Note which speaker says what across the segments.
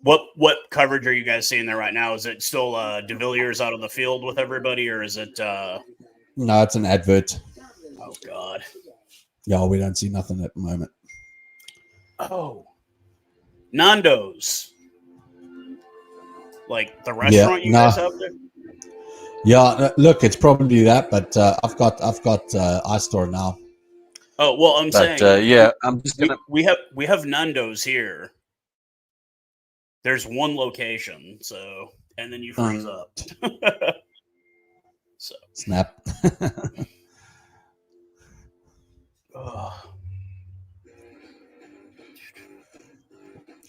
Speaker 1: What coverage are you guys seeing there right now? Is it still De Villiers out on the field with everybody, or is it?
Speaker 2: No, it's an advert.
Speaker 1: Oh God.
Speaker 2: Yeah, we don't see nothing at the moment.
Speaker 1: Oh, Nando's, like the restaurant you guys have there.
Speaker 2: Yeah, look, it's probably that, but I've got iStore now.
Speaker 1: Oh well, I'm saying
Speaker 3: yeah, I'm just gonna.
Speaker 1: We have Nando's here. There's one location, so and then you freeze up. So
Speaker 2: snap.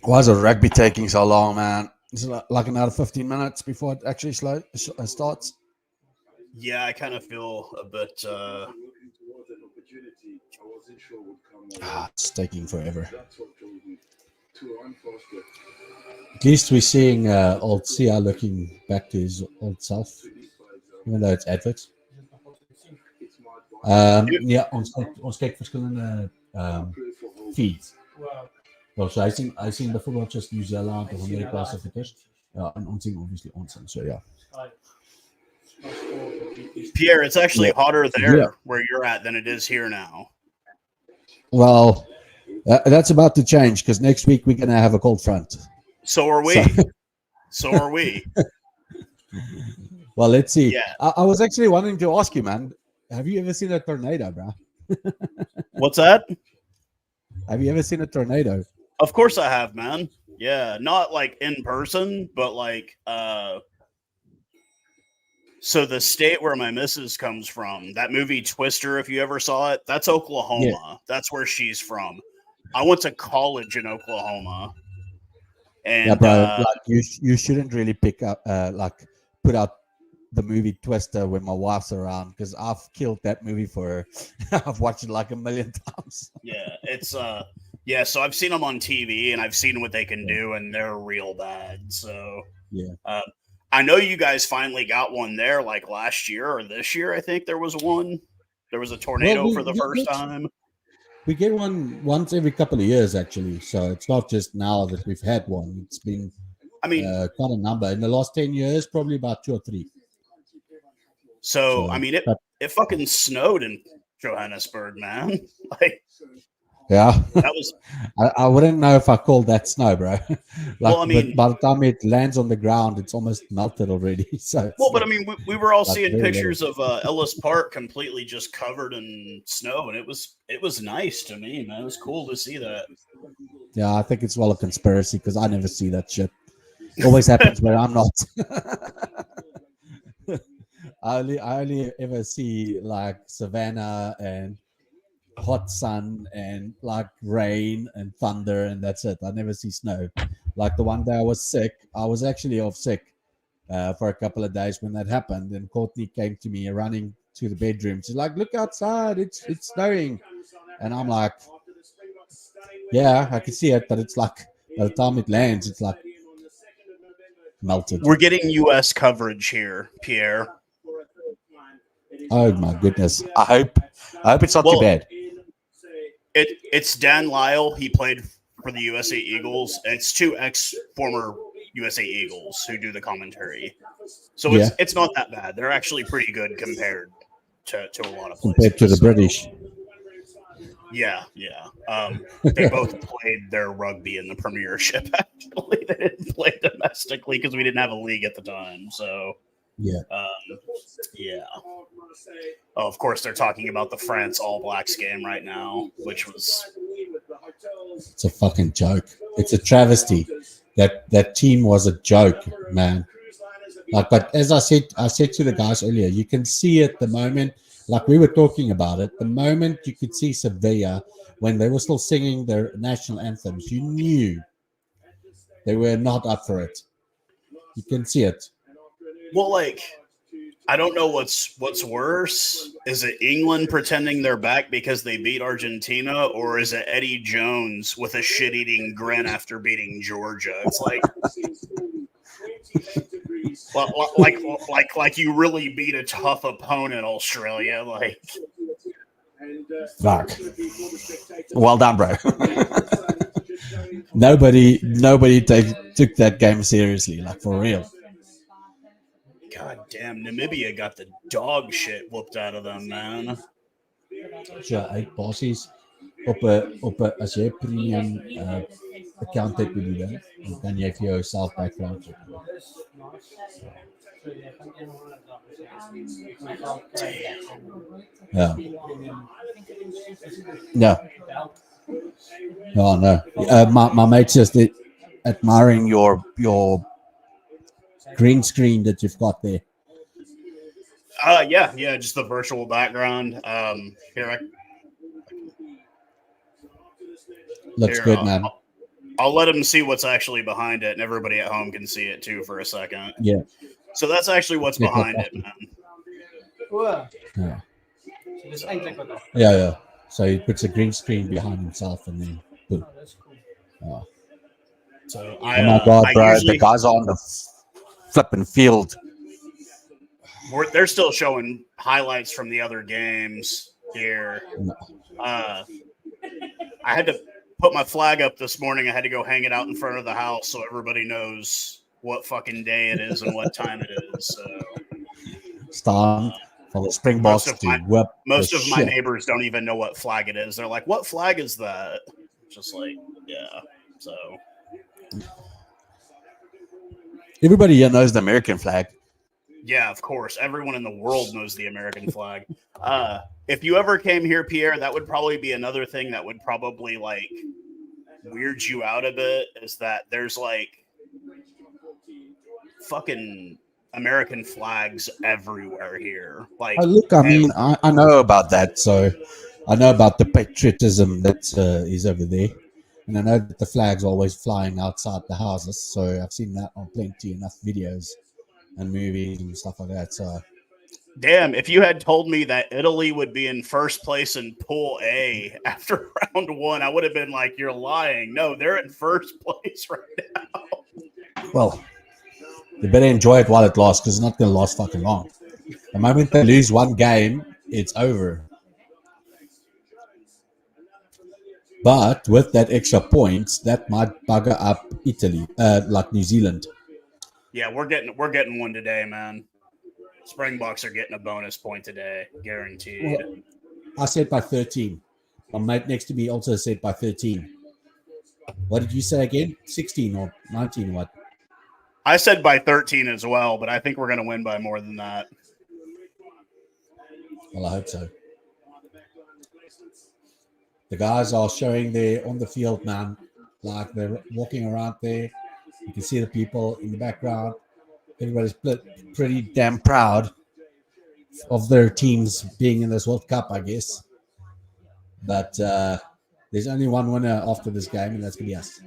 Speaker 2: Why is the rugby taking so long, man? Is it like another 15 minutes before it actually starts?
Speaker 1: Yeah, I kind of feel a bit.
Speaker 2: It's taking forever. At least we're seeing old Sia looking back to his old self, even though it's adverts. Ja, ons kyk verskillende feeds. Well, so I seen bijvoorbeeld just New Zealand of Amerika se goeders. Ja, en ons sien obviously ons in, so yeah.
Speaker 1: Pierre, it's actually hotter there where you're at than it is here now.
Speaker 2: Well, that's about to change because next week we're going to have a cold front.
Speaker 1: So are we. So are we.
Speaker 2: Well, let's see.
Speaker 1: Yeah.
Speaker 2: I was actually wanting to ask you, man. Have you ever seen a tornado, bro?
Speaker 1: What's that?
Speaker 2: Have you ever seen a tornado?
Speaker 1: Of course I have, man. Yeah, not like in person, but like so the state where my missus comes from, that movie Twister, if you ever saw it, that's Oklahoma. Yeah. That's where she's from. I went to college in Oklahoma. And
Speaker 2: yeah, bro, like you shouldn't really pick up put out the movie Twister when my wife's around because I've killed that movie for her. I've watched it like 1 million times.
Speaker 1: Yeah, it's yeah, so I've seen them on TV and I've seen what they can do and they're real bad. So
Speaker 2: yeah.
Speaker 1: I know you guys finally got one there like last year or this year. I think there was one. There was a tornado for the first time.
Speaker 2: We get one once every couple of years, actually. So it's not just now that we've had one. It's been, quite a number. In the last 10 years, probably about 2 or 3.
Speaker 1: So I mean, it fucking snowed in Johannesburg, man. Like,
Speaker 2: yeah,
Speaker 1: that was.
Speaker 2: I wouldn't know if I called that snow, bro.
Speaker 1: Well, I mean,
Speaker 2: by the time it lands on the ground, it's almost melted already. So
Speaker 1: but I mean, we were all seeing pictures of Ellis Park completely just covered in snow, and it was nice to me, man. It was cool to see that.
Speaker 2: Yeah, I think it's a conspiracy because I never see that shit. It always happens where I'm not. I only ever see like Savannah and hot sun and like rain and thunder, and that's it. I never see snow. Like the one day I was sick, I was actually off sick for a couple of days when that happened, and Courtney came to me running to the bedroom. She's like, "Look outside, it's snowing," and I'm like, "Yeah, I can see it, but it's like by the time it lands, it's like melted."
Speaker 1: We're getting U.S. coverage here, Pierre.
Speaker 2: Oh my goodness! I hope it's not too bad.
Speaker 1: It's Dan Lyle. He played for the USA Eagles. It's 2 former USA Eagles who do the commentary. So it's not that bad. They're actually pretty good compared to a lot of places.
Speaker 2: Compared to the British.
Speaker 1: Yeah. They both played their rugby in the Premiership, actually. They didn't play domestically because we didn't have a league at the time. So
Speaker 2: yeah.
Speaker 1: Oh, of course, they're talking about the France All Blacks game right now, which was...
Speaker 2: It's a fucking joke. It's a travesty. That team was a joke, man. Like, but as I said to the guys earlier, you can see it the moment, like we were talking about it, the moment you could see Sevilla when they were still singing their national anthems, you knew they were not up for it. You can see it.
Speaker 1: Well, like, I don't know what's worse. Is it England pretending they're back because they beat Argentina, or is it Eddie Jones with a shit-eating grin after beating Georgia? It's like you really beat a tough opponent, Australia. Like,
Speaker 2: Fuck. Well done, bro. Nobody took that game seriously, like for real.
Speaker 1: God damn, Namibia got the dog shit whooped out of them, man.
Speaker 2: So uit basies op 'n as jy premium account het met die ding, dan kan jy vir jouself background check. Ja. Ja. Oh no. My mate's just admiring your green screen that you've got there.
Speaker 1: Yeah, just the virtual background. Here,
Speaker 2: Looks good, man.
Speaker 1: I'll let him see what's actually behind it, and everybody at home can see it too for a second.
Speaker 2: Yeah.
Speaker 1: So that's actually what's behind it, man.
Speaker 2: Yeah. So he puts a green screen behind himself, and then boom. Oh.
Speaker 1: So
Speaker 2: Oh my God, bro! The guys are on the flipping field.
Speaker 1: They're still showing highlights from the other games here. I had to put my flag up this morning. I had to go hang it out in front of the house so everybody knows what fucking day it is and what time it is. So.
Speaker 2: Stand for the Springboks
Speaker 1: most of my neighbors don't even know what flag it is. They're like, "What flag is that?" Just like, yeah. So
Speaker 2: everybody here knows the American flag.
Speaker 1: Yeah, of course. Everyone in the world knows the American flag. If you ever came here, Pierre, that would probably be another thing that would probably like weird you out a bit, is that there's like fucking American flags everywhere here. Like,
Speaker 2: look, I mean, I know about that. So I know about the patriotism that is over there. And I know that the flag's always flying outside the houses. So I've seen that on plenty enough videos and movies and stuff like that. So,
Speaker 1: damn, if you had told me that Italy would be in first place in Pool A after round one, I would have been like, "You're lying." No, they're in first place right now.
Speaker 2: Well, you better enjoy it while it lasts, because it's not going to last fucking long. The moment they lose one game, it's over. But with that extra points, that might bugger up Italy, like New Zealand.
Speaker 1: Yeah, we're getting one today, man. Springboks are getting a bonus point today, guaranteed.
Speaker 2: Well, I said by 13. My mate next to me also said by 13. What did you say again? 16 or 19? What?
Speaker 1: I said by 13 as well, but I think we're going to win by more than that.
Speaker 2: Well, I hope so. The guys are showing there on the field, man. Like they're walking around there. You can see the people in the background. Everybody's pretty damn proud of their teams being in this World Cup, I guess. But there's only one winner after this game, and that's going to be us.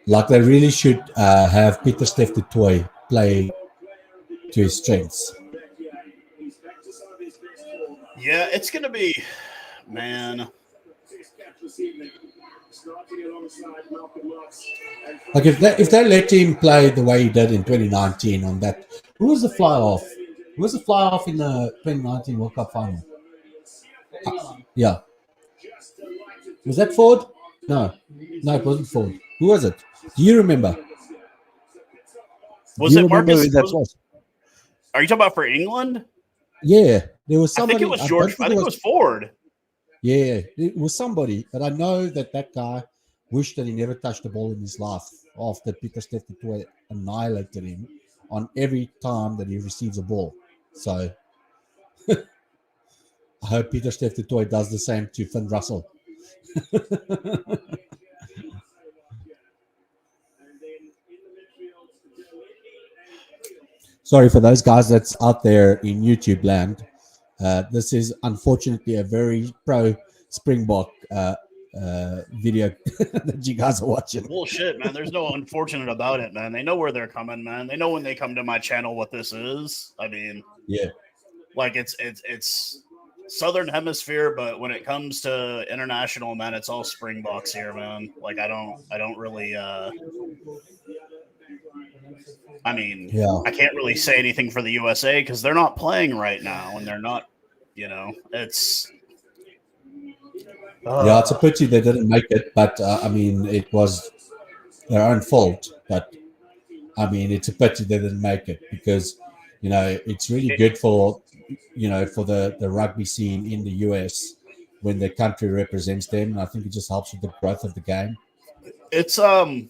Speaker 2: Like they really should have Peter Steph du Toit play to his strengths.
Speaker 1: Yeah, it's going to be, man.
Speaker 2: Like if they let him play the way he did in 2019 on that, who was the fly off? Who was the fly off in the 2019 World Cup final? Yeah. Was that Ford? No, it wasn't Ford. Who was it? Do you remember?
Speaker 1: Was it Marcus?
Speaker 2: Was?
Speaker 1: Are you talking about for England?
Speaker 2: Yeah, there was somebody.
Speaker 1: I think it was George. I think it was Ford.
Speaker 2: Yeah, it was somebody. But I know that guy wished that he never touched the ball in his life after Peter Steph du Toit annihilated him on every time that he receives a ball. So I hope Peter Steph du Toit does the same to Finn Russell. Sorry for those guys that's out there in YouTube land. This is unfortunately a very pro Springbok video that you guys are watching.
Speaker 1: Bullshit, man. There's no unfortunate about it, man. They know where they're coming, man. They know when they come to my channel what this is. I mean,
Speaker 2: yeah,
Speaker 1: like it's Southern Hemisphere, but when it comes to international, man, it's all Springboks here, man. Like I don't really. I mean, I can't really say anything for the USA because they're not playing right now, and they're not. It's.
Speaker 2: Yeah, it's a pity they didn't make it, but I mean, it was their own fault. But I mean, it's a pity they didn't make it because it's really good for for the rugby scene in the US when their country represents them. And I think it just helps with the growth of the game.
Speaker 1: It's I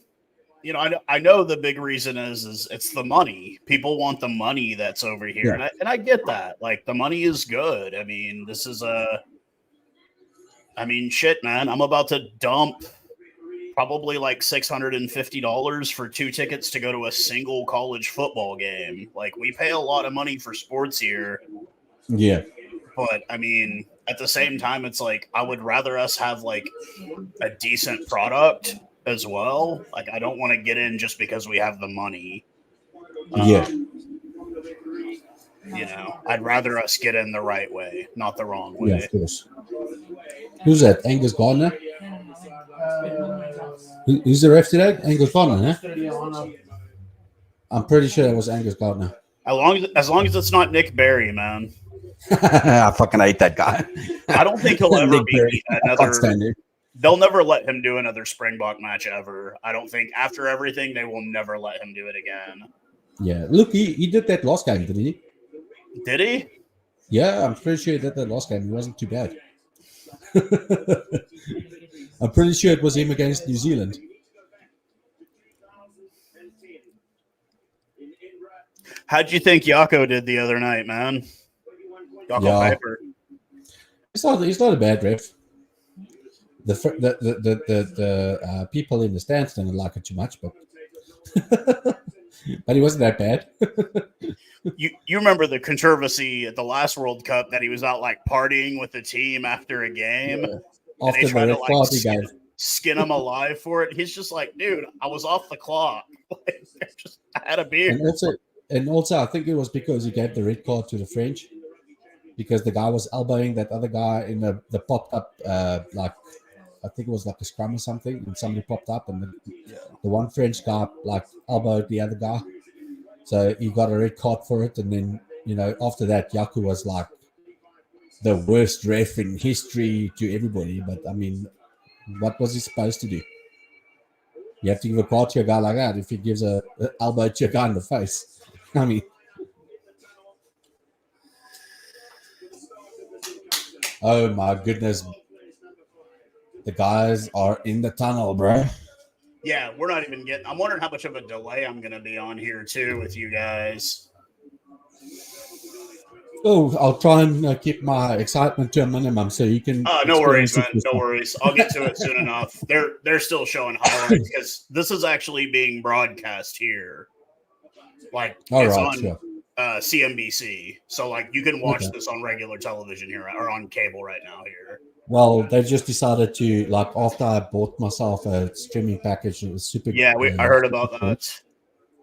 Speaker 1: know the big reason is it's the money. People want the money that's over here, and I get that. Like the money is good. I mean, this is shit, man. I'm about to dump probably like $650 for 2 tickets to go to a single college football game. Like we pay a lot of money for sports here.
Speaker 2: Yeah.
Speaker 1: But I mean, at the same time, it's like I would rather us have like a decent product as well. Like I don't want to get in just because we have the money. I'd rather us get in the right way, not the wrong way.
Speaker 2: Yeah, of course. Who's that? Angus Gardner? Who's the ref today? Angus Gardner, huh? I'm pretty sure it was Angus Gardner.
Speaker 1: As long as it's not Nick Berry, man.
Speaker 2: I fucking hate that guy.
Speaker 1: I don't think he'll ever be another. They'll never let him do another Springbok match ever. I don't think after everything they will never let him do it again. Yeah,
Speaker 2: look, he did that last game, didn't he?
Speaker 1: Did he?
Speaker 2: Yeah, I'm pretty sure he did that last game. He wasn't too bad. I'm pretty sure it was him against New Zealand.
Speaker 1: How'd you think Yako did the other night, man? Yako Piper.
Speaker 2: He's not a bad ref. The people in the stands didn't like it too much, but but he wasn't that bad.
Speaker 1: You remember the controversy at the last World Cup that he was out like partying with the team after a game? Yeah. And they tried to skin him alive for it. He's just like, dude, I was off the clock. I had a beer.
Speaker 2: And also, I think it was because he gave the red card to the French because the guy was elbowing that other guy in the popped up like I think it was like a scrum or something, and somebody popped up and the one French guy like elbowed the other guy. So he got a red card for it, and then after that, Yaku was like the worst ref in history to everybody. But I mean, what was he supposed to do? You have to give a card to a guy like that if he gives a elbow to a guy in the face. I mean, oh my goodness, the guys are in the tunnel, bro.
Speaker 1: Yeah, we're not even getting. I'm wondering how much of a delay I'm going to be on here too with you guys.
Speaker 2: Oh, I'll try and keep my excitement to a minimum so you can.
Speaker 1: No worries, man. No worries. I'll get to it soon enough. They're still showing highlights because this is actually being broadcast here. Like it's on CNBC, so like you can watch this on regular television here or on cable right now here.
Speaker 2: Well, they've just decided to like after I bought myself a streaming package, it was super.
Speaker 1: Yeah, I heard about that.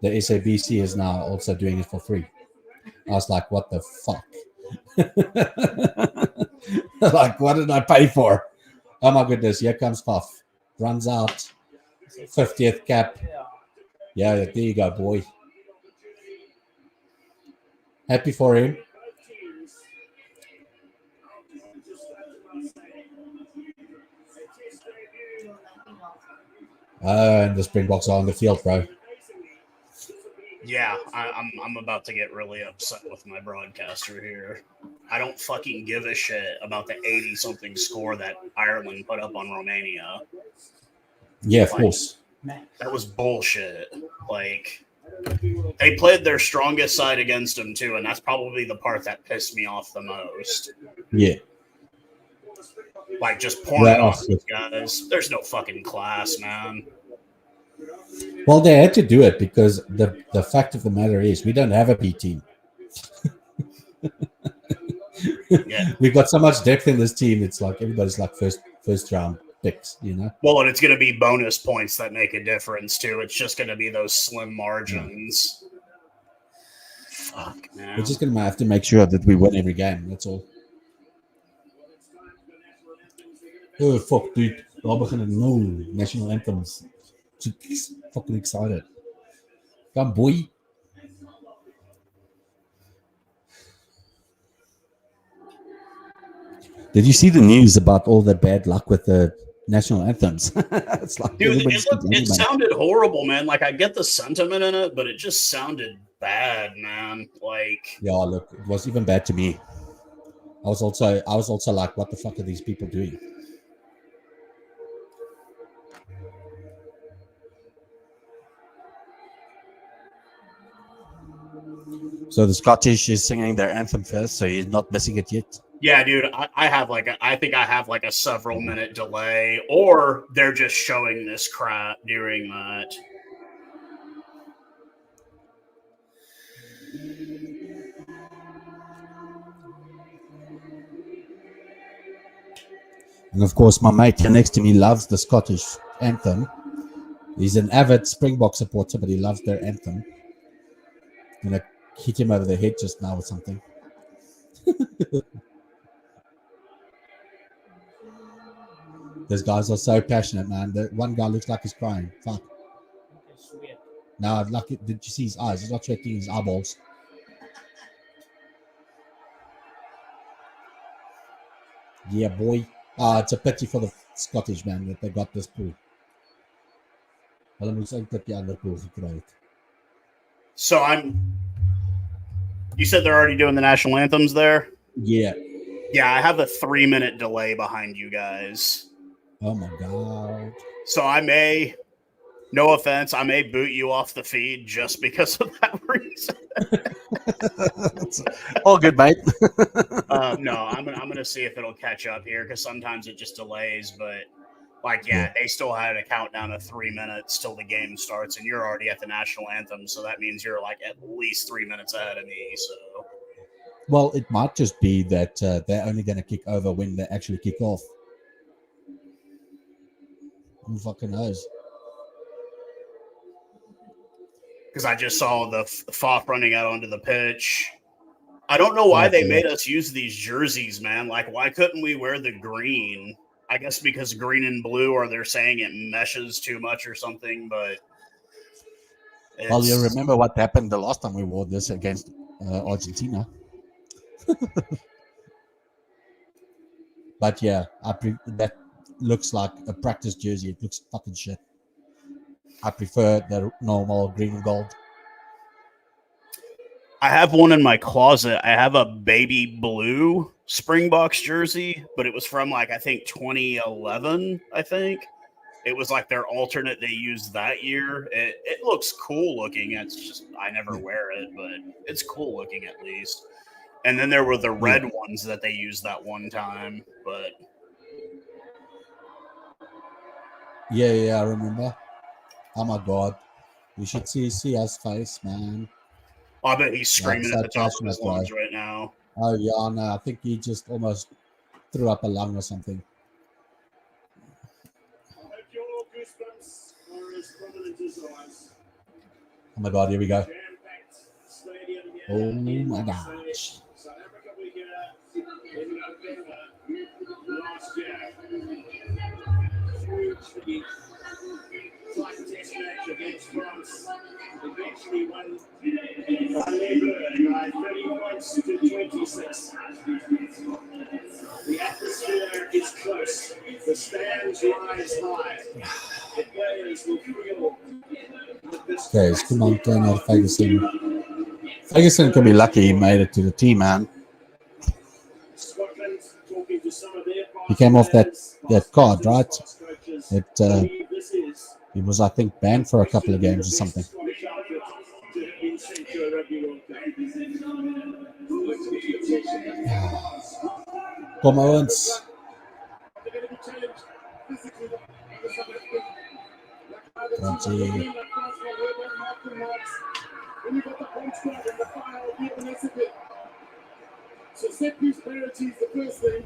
Speaker 2: The SABC is now also doing it for free. I was like, what the fuck? Like, what did I pay for? Oh my goodness, here comes Puff. Runs out. 50th cap. Yeah, there you go, boy. Happy for him. And the Springboks are on the field, bro.
Speaker 1: Yeah, I'm about to get really upset with my broadcaster here. I don't fucking give a shit about the 80-something score that Ireland put up on Romania.
Speaker 2: Yeah, of course.
Speaker 1: That was bullshit. Like, they played their strongest side against them, too, and that's probably the part that pissed me off the most.
Speaker 2: Yeah.
Speaker 1: Like, just pouring it off these guys. There's no fucking class, man.
Speaker 2: Well, they had to do it because the fact of the matter is we don't have a B team.
Speaker 1: Yeah.
Speaker 2: We've got so much depth in this team. It's like everybody's like first round picks,
Speaker 1: Well, and it's going to be bonus points that make a difference, too. It's just going to be those slim margins.
Speaker 2: Yeah. Fuck, man. We're just going to have to make sure that we win every game. That's all. Oh, fuck, dude. Daar begin ek nou. National anthems. So fucking excited. Come, boy. Did you see the news about all the bad luck with the national anthems? It's like
Speaker 1: dude,
Speaker 2: everybody's
Speaker 1: it sounded horrible, man. Like I get the sentiment in it, but it just sounded bad, man. Like
Speaker 2: yeah, look, it was even bad to me. I was also like, what the fuck are these people doing? So the Scottish is singing their anthem first, so he's not missing it yet.
Speaker 1: yeah, dude, I think I have like a several minute delay, or they're just showing this crap during that.
Speaker 2: And of course, my mate here next to me loves the Scottish anthem. He's an avid Springbok supporter, but he loves their anthem. I'm gonna hit him over the head just now with something. Those guys are so passionate, man. The one guy looks like he's crying. Fuck. No, like, did you see his eyes? He's not sweating his eyeballs. Yeah, boy. It's a pity for the Scottish, man, that they got this pool.
Speaker 1: So you said they're already doing the national anthems there?
Speaker 2: Yeah.
Speaker 1: Yeah, I have a 3-minute delay behind you guys.
Speaker 2: Oh my god.
Speaker 1: So no offense, I may boot you off the feed just because of that reason.
Speaker 2: All good, mate.
Speaker 1: No, I'm gonna see if it'll catch up here because sometimes it just delays. But they still had a countdown of 3 minutes till the game starts, and you're already at the national anthem, so that means you're like at least 3 minutes ahead of me. So,
Speaker 2: well, it might just be that they're only going to kick over when they actually kick off. Who fucking knows?
Speaker 1: Because I just saw the Fop running out onto the pitch. I don't know why they made us use these jerseys, man. Like, why couldn't we wear the green? I guess because green and blue, or they're saying it meshes too much or something, but...
Speaker 2: Well, you remember what happened the last time we wore this against Argentina. But yeah, that looks like a practice jersey. It looks fucking shit. I prefer the normal green and gold.
Speaker 1: I have one in my closet. I have a baby blue Springboks jersey, but it was from I think 2011, I think. It was like their alternate they used that year. It looks cool looking. It's just I never wear it, but it's cool looking at least. And then there were the red ones that they used that one time, but
Speaker 2: yeah, I remember. Oh my god, you should see his face, man.
Speaker 1: I bet he's screaming at the top of his lungs right now.
Speaker 2: Oh yeah, no, I think he just almost threw up a lung or something. Oh my god, here we go. Oh my gosh.
Speaker 3: Against France, eventually won by 30 points to 26. The atmosphere is close. The stands rise high. The players will feel that this.
Speaker 2: Okay, come on, turn out Ferguson. Ferguson could be lucky he made it to the team, man.
Speaker 3: Scotland talking to some of their
Speaker 2: he came off that card, right? He was, I think, banned for a couple of games or something. Come Owens.
Speaker 3: So set piece priority is the first thing.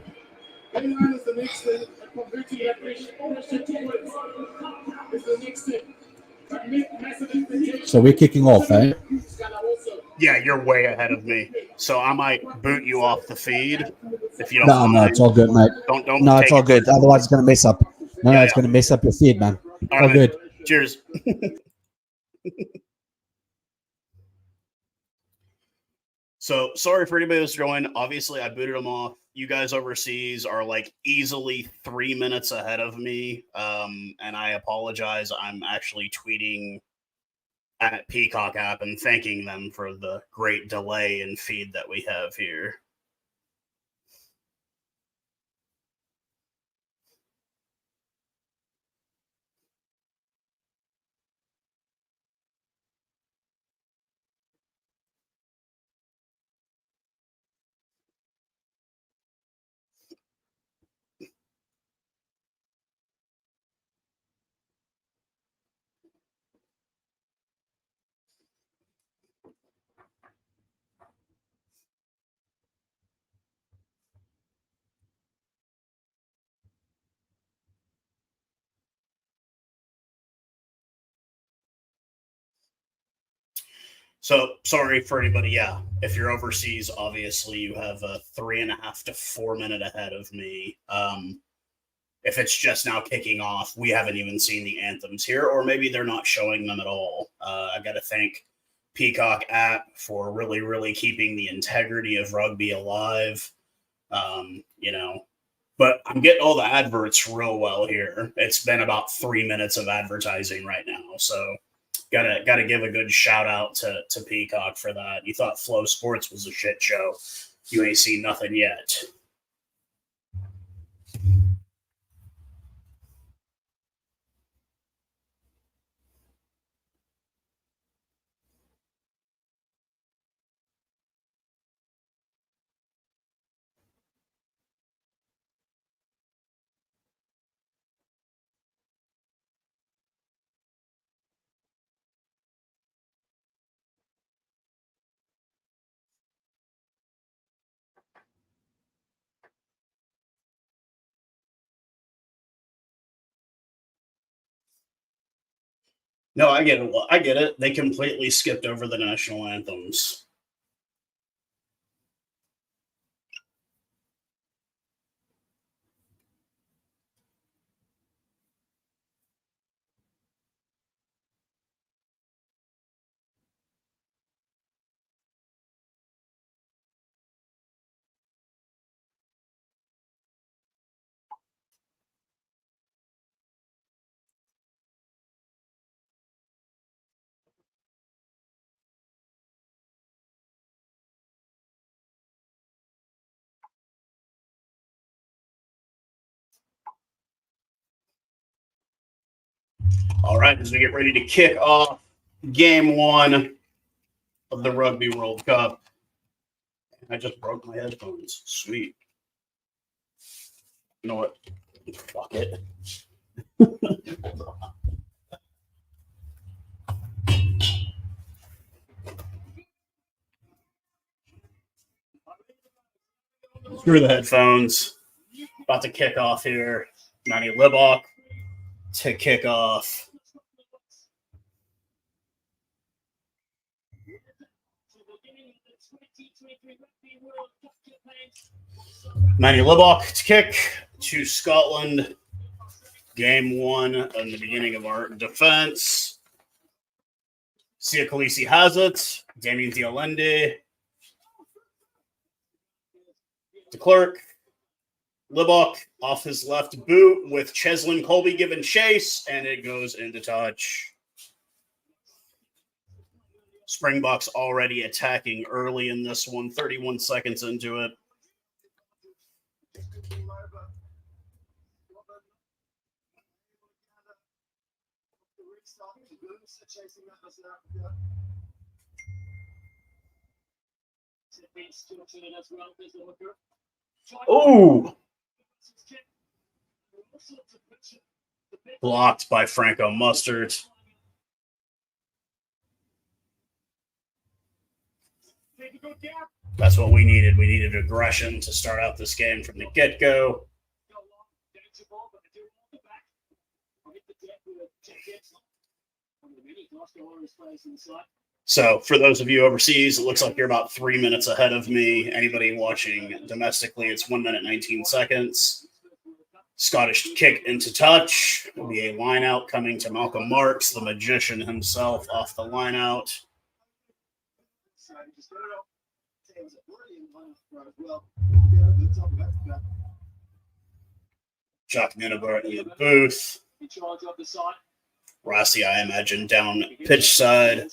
Speaker 3: Bayline is the next thing, and converting that pressure to points is the next thing.
Speaker 2: So we're kicking off, eh?
Speaker 1: Yeah, you're way ahead of me. So I might boot you off the feed if you don't
Speaker 2: No,
Speaker 1: mind.
Speaker 2: no, it's all good, mate.
Speaker 1: Don't
Speaker 2: No,
Speaker 1: take
Speaker 2: it's all
Speaker 1: it
Speaker 2: good. Otherwise, it's going to mess up. No,
Speaker 1: Yeah,
Speaker 2: it's going to mess up your feed, man.
Speaker 1: All
Speaker 2: All
Speaker 1: right,
Speaker 2: good.
Speaker 1: Cheers. So sorry for anybody who's joined. Obviously, I booted them off. You guys overseas are like easily 3 minutes ahead of me. And I apologize. I'm actually tweeting at Peacock app and thanking them for the great delay in feed that we have here. So sorry for anybody. Yeah, if you're overseas, obviously you have a 3.5 to 4 minute ahead of me. If it's just now kicking off, we haven't even seen the anthems here, or maybe they're not showing them at all. I got to thank Peacock app for really, really keeping the integrity of rugby alive. But I'm getting all the adverts real well here. It's been about 3 minutes of advertising right now, so gotta give a good shout out to Peacock for that. You thought Flow Sports was a shit show. You ain't seen nothing yet. No, I get it. I get it. They completely skipped over the national anthems. All right, as we get ready to kick off game one of the Rugby World Cup. I just broke my headphones. Sweet. You know what? Fuck it. Screw the headphones. About to kick off here. Mighty Springbok to kick off. Mighty Springbok to kick to Scotland. Game one in the beginning of our defense. Sia Khaleesi Howzit, Damien Dialende, de Klerk, Springbok off his left boot with Cheslin Colby giving chase, and it goes into touch. Springboks already attacking early in this one, 31 seconds into it. Oh! Blocked by Franco Mustard. That's what we needed. We needed aggression to start out this game from the get-go. So for those of you overseas, it looks like you're about 3 minutes ahead of me. Anybody watching domestically, it's 1 minute, 19 seconds. Scottish kick into touch. Will be a line out coming to Malcolm Marks, the magician himself, off the line out. Jock Minabar in the booth. Rossi, I imagine, down pitch side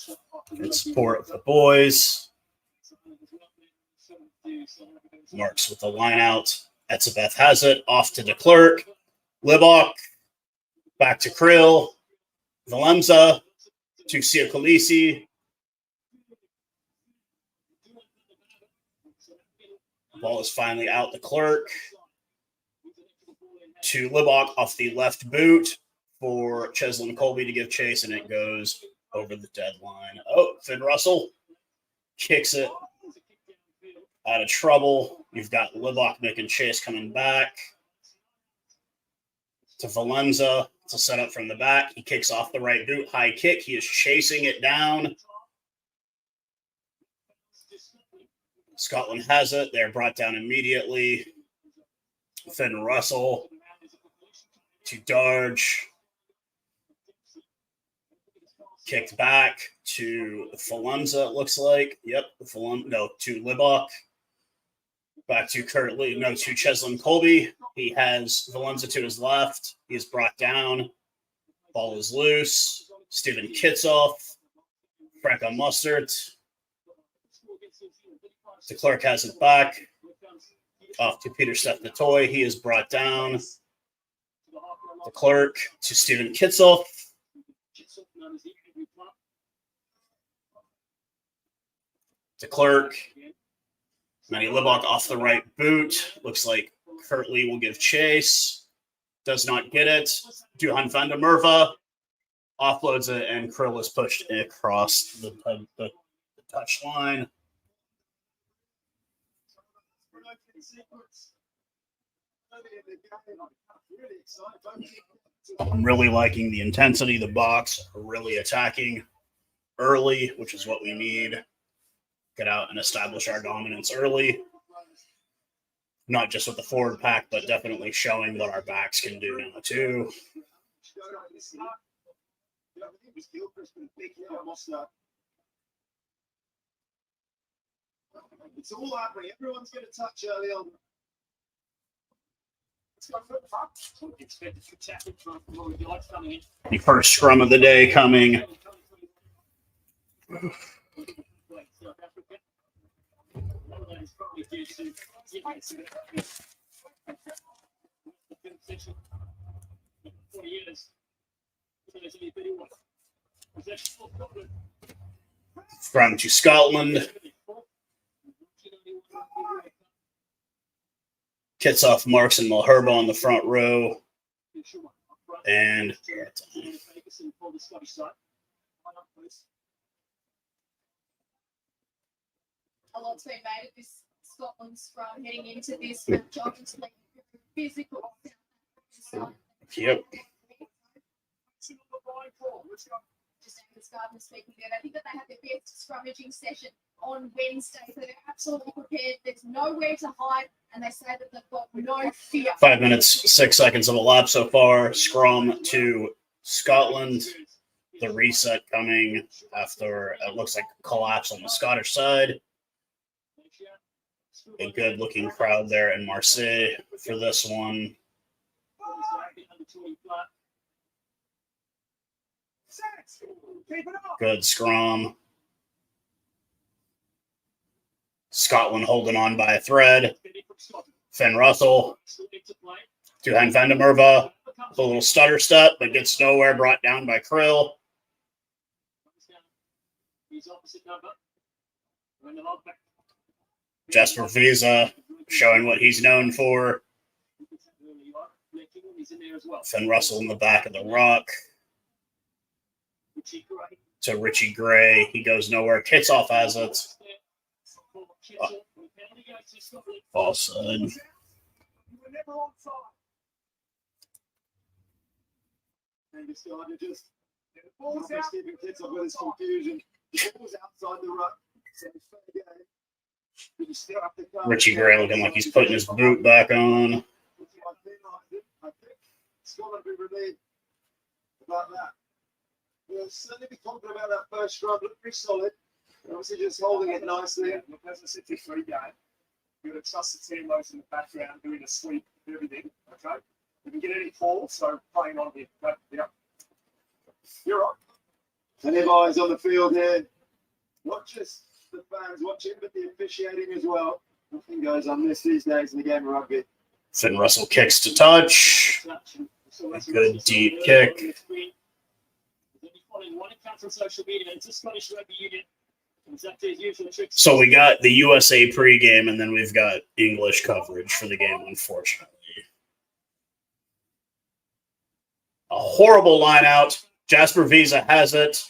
Speaker 1: in support of the boys. Marks with the line out. Etzebeth has it. Off to de Klerk. Libok. Back to Krill. Valemza to Siakolisi. Ball is finally out the Klerk. To Libok off the left boot for Cheslin Colby to give chase, and it goes over the deadline. Oh, Finn Russell kicks it out of trouble. You've got Libok making chase coming back to Valenza. It's a setup from the back. He kicks off the right boot. High kick. He is chasing it down. Scotland has it. They're brought down immediately. Finn Russell to Darge. Kicked back to Valenza, it looks like. Yep, to Libok. Back to to Cheslin Colby. He has Valenza to his left. He is brought down. Ball is loose. Stephen Kitsoff. Franco Mustard. De Klerk has it back. Off to Peter Steph-Natoy. He is brought down. De Klerk to Stephen Kitsoff. De Klerk. Manny Libok off the right boot. Looks like Kirtley will give chase. Does not get it. Duhan van der Merwe offloads it, and Krill is pushed across the touch line. I'm really liking the intensity. The Boks are really attacking early, which is what we need. Get out and establish our dominance early. Not just with the forward pack, but definitely showing what our backs can do now too.
Speaker 3: It's all happening. Everyone's going to touch early on.
Speaker 1: The first scrum of the day coming. Scrum to Scotland. Kits off Marks and Malherba on the front row. And
Speaker 4: a lot's been made of this Scotland scrum heading into this match. Obviously, physical.
Speaker 1: Yep.
Speaker 4: Just Angus Gardner speaking there. I think that they had their best scrummaging session on Wednesday, so they're absolutely prepared. There's nowhere to hide, and they say that they've got no fear.
Speaker 1: 5 minutes, 6 seconds of a lap so far. Scrum to Scotland. The reset coming after it looks like a collapse on the Scottish side. A good-looking crowd there in Marseille for this one. Good scrum. Scotland holding on by a thread. Finn Russell. Duhan van der Merwe. A little stutter step, but gets nowhere. Brought down by Krill. Jasper Visa showing what he's known for. Finn Russell in the back of the rock. To Richie Gray. He goes nowhere. Kitsoff has it. Offside.
Speaker 3: The ball's outside the ruck, so it's fair game. But you still have to come.
Speaker 1: Richie Gray looking like he's putting his boot back on.
Speaker 3: I think Scotland will be relieved about that. We'll certainly be confident about that first scrub. Looked pretty solid. Obviously, just holding it nicely.
Speaker 5: Look, there's a 63 game. You're going to trust the team those in the background doing a sweep of everything. Okay? We can get any calls, so playing on here. But, yeah. You're right.
Speaker 3: Plenty of eyes on the field here. Not just the fans watching, but the officiating as well. Nothing goes unmissed these days in the game of rugby.
Speaker 1: Finn Russell kicks to touch. Good deep kick. So we got the USA pregame, and then we've got English coverage for the game, unfortunately. A horrible line out. Jasper Visa has it.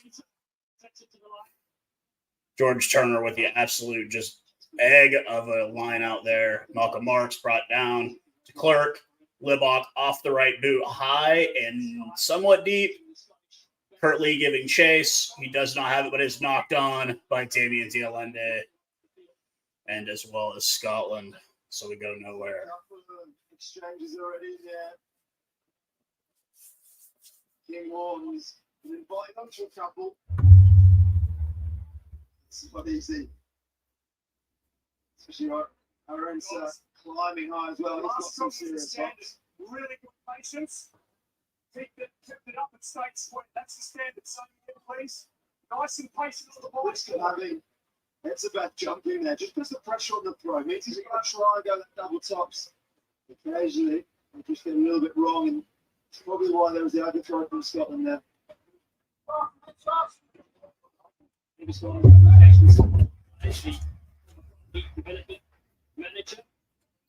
Speaker 1: George Turner with the absolute just egg of a line out there. Malcolm Marks brought down to Clerk. Libach off the right boot, high and somewhat deep. Kurt Lee giving chase. He does not have it, but is knocked on by Damien Dialende and as well as Scotland. So we go nowhere.
Speaker 3: Exchanges already there. King Horns invited onto a couple. It's not easy. Especially our own climbing high as well. He's got some serious box.
Speaker 5: Really good patience. Kept it up and stayed sweet. That's the standard. So, please. Nice and patient on the ball.
Speaker 3: It's about jumping there. Just puts the pressure on the throw. Means he's going to try and go that double tops. Occasionally, they just get a little bit wrong, and it's probably why there was the overthrow from Scotland there.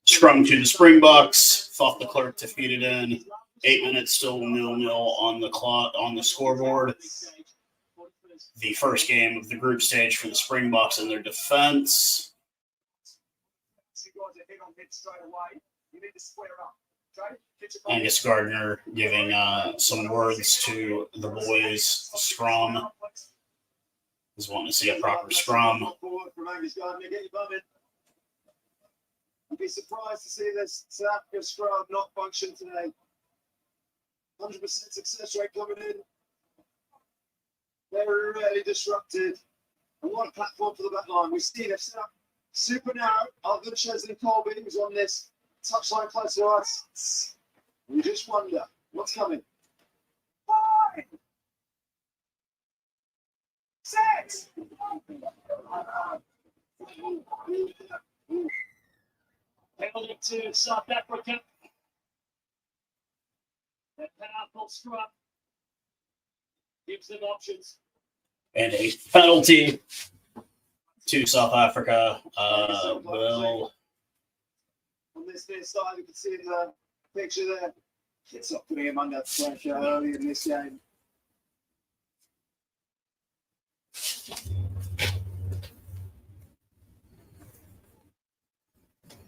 Speaker 1: Scrum to the Springboks. Thought the Clerk to feed it in. 8 minutes, still 0-0 on the clock on the scoreboard. The first game of the group stage for the Springboks and their defense. Angus Gardner giving some words to the boys. Scrum. He's wanting to see a proper scrum.
Speaker 3: I'd be surprised to see this South Africa scrum not function today. 100% success rate coming in. They were really disrupted. And what a platform for the back line. We see they've set up super narrow. Other than Chesley Colby, who's on this touchline close to us. We just wonder what's coming.
Speaker 5: 5, 6. Penalty to South Africa. That powerful scrum gives them options.
Speaker 1: And a penalty to South Africa. Will.
Speaker 3: On this near side, you can see the picture there. It's not putting him under pressure early in this game.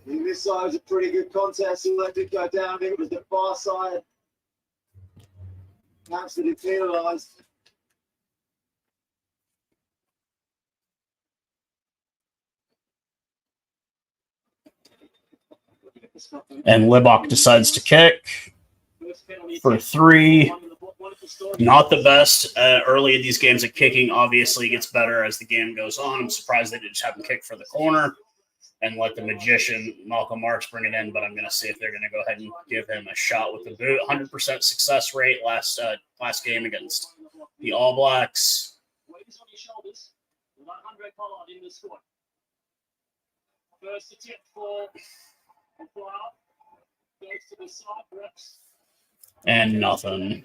Speaker 3: I think this side was a pretty good contest. All that did go down. I think it was the far side. Absolutely penalised.
Speaker 1: And Libach decides to kick for 3. Not the best early in these games at kicking. Obviously gets better as the game goes on. I'm surprised they didn't just have him kick for the corner and let the magician Malcolm Marks bring it in, but I'm going to see if they're going to go ahead and give him a shot with the boot. 100% success rate last game against the All Blacks.
Speaker 5: First attempt for goes to the side, perhaps.
Speaker 1: And nothing.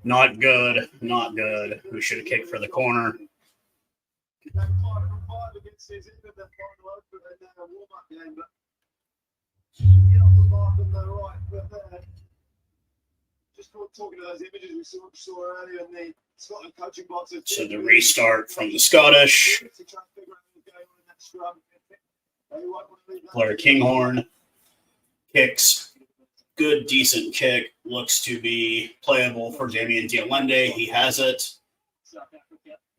Speaker 1: Not good. Not good. We should have kicked for the corner.
Speaker 3: Against his end of that final open and then a warm-up game, but get off the mark on the right foot there. Just talking to those images we saw earlier in the Scotland coaching box.
Speaker 1: So the restart from the Scottish. Blair Kinghorn kicks good, decent kick. Looks to be playable for Damian Dialende. He has it.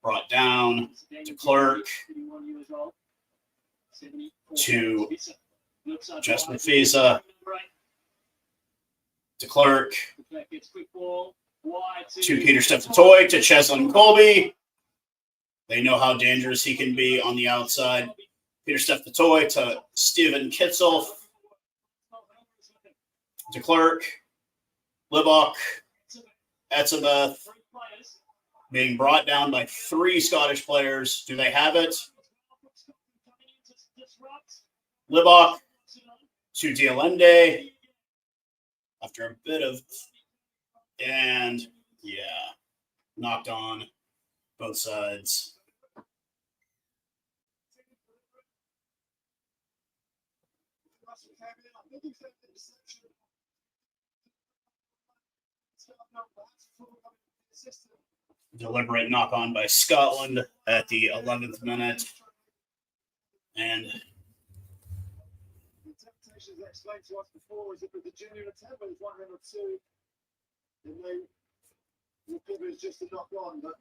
Speaker 1: Brought down to Clerk. To Just Mafisa. To Clerk. To Peter Steph-Toy. To Cheslin Colby. They know how dangerous he can be on the outside. Peter Steph-Toy to Steven Kitzel. To Clerk. Libok. Etzebeth. Being brought down by 3 Scottish players. Do they have it? Libok to Dialende. After a bit of... And, yeah, knocked on both sides. Deliberate knock on by Scotland at the 11th minute. And
Speaker 3: the temptations that explained to us before is if it's a genuine attempt, but it's 1 or 2, then they will give it just a knock on, but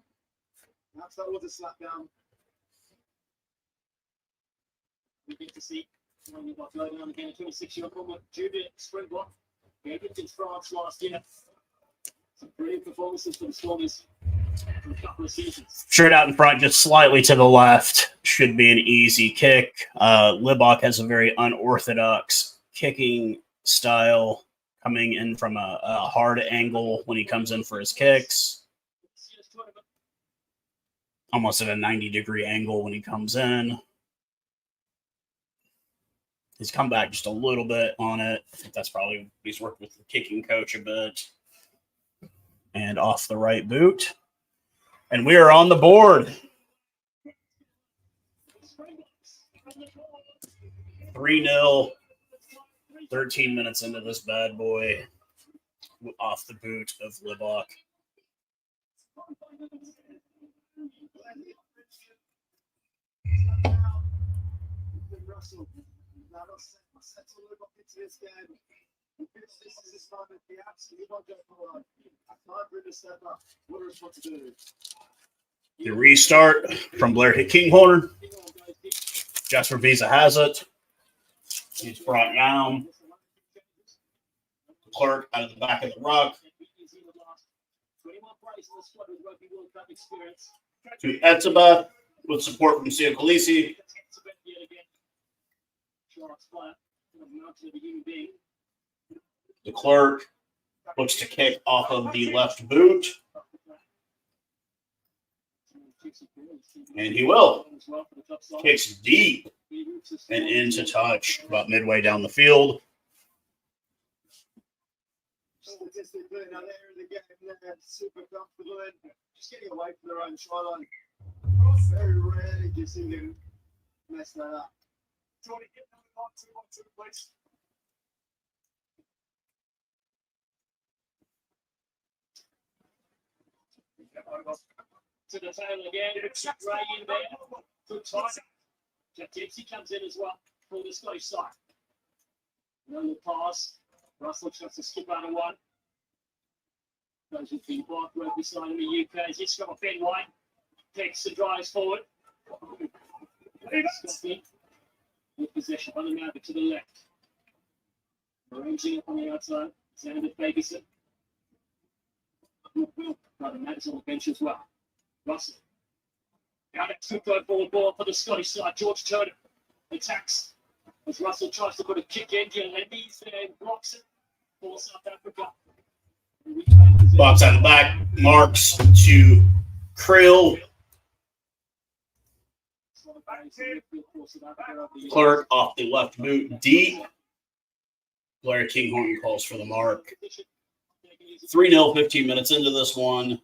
Speaker 3: perhaps that was a slap down.
Speaker 5: We get to see when got low down again, a 26-year-old former junior Springbok. Gave it in France last year. Some brilliant performances for the Stormers for a couple of seasons.
Speaker 1: straight out in front, just slightly to the left. Should be an easy kick. Libok has a very unorthodox kicking style, coming in from a hard angle when he comes in for his kicks. Almost at a 90-degree angle when he comes in. He's come back just a little bit on it. I think that's probably he's worked with the kicking coach a bit. And off the right boot. And we are on the board. 3-0. 13 minutes into this bad boy. Off the boot of Libok. The restart from Blair Kinghorn. Jasper Visa has it. He's brought down. Clerk out of the back of the ruck. To Etzeba with support from Sia Khaleesi. The Clerk looks to kick off of the left boot. And he will. Kicks deep and into touch about midway down the field.
Speaker 3: Statistically, now they're in the game, they're super comfortable in just getting away from their own try line. Very rarely do you see them mess that up.
Speaker 5: Jordan, get number 1-2-1-2, please. To the tail again. Ray in there. Good time. Jack Dempsey comes in as well for the Scottish side. No pass. Russell tries to skip out of one. Goes with the block rugby side in the UK. He's got Ben White. Takes and drives forward. Scotty with possession on the map to the left. Arranging up on the outside. Xander Ferguson. Brother Matt's on the bench as well. Russell. Out at 2-4 forward ball for the Scottish side. George Turner attacks as Russell tries to put a kick in. Lendy's there and blocks it for South Africa.
Speaker 1: Box out the back. Marks to Krill. Clerk off the left boot. Deep. Blair Kinghorn calls for the mark. 3-0, 15 minutes into this one.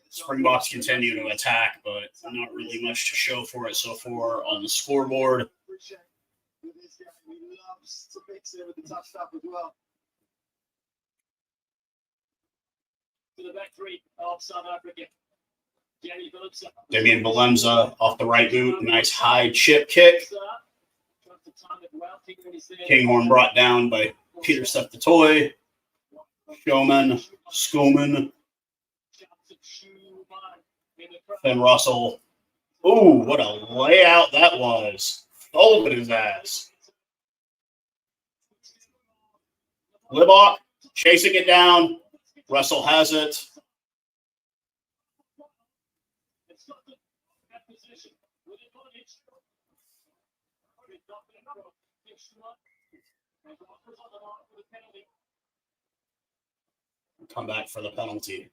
Speaker 1: Springboks continue to attack, but not really much to show for it so far on the scoreboard.
Speaker 3: He loves to mix it with the tough stuff as well.
Speaker 5: To the back three of South Africa.
Speaker 1: Damian Valemza off the right boot. Nice high chip kick.
Speaker 5: to time it well. Kinghorn is there.
Speaker 1: Kinghorn brought down by Peter Seth the Toy, Showman, Schoolman, Finn Russell. Ooh, what a layout that was. Folded his ass. Libach chasing it down. Russell has it. Come back for the penalty.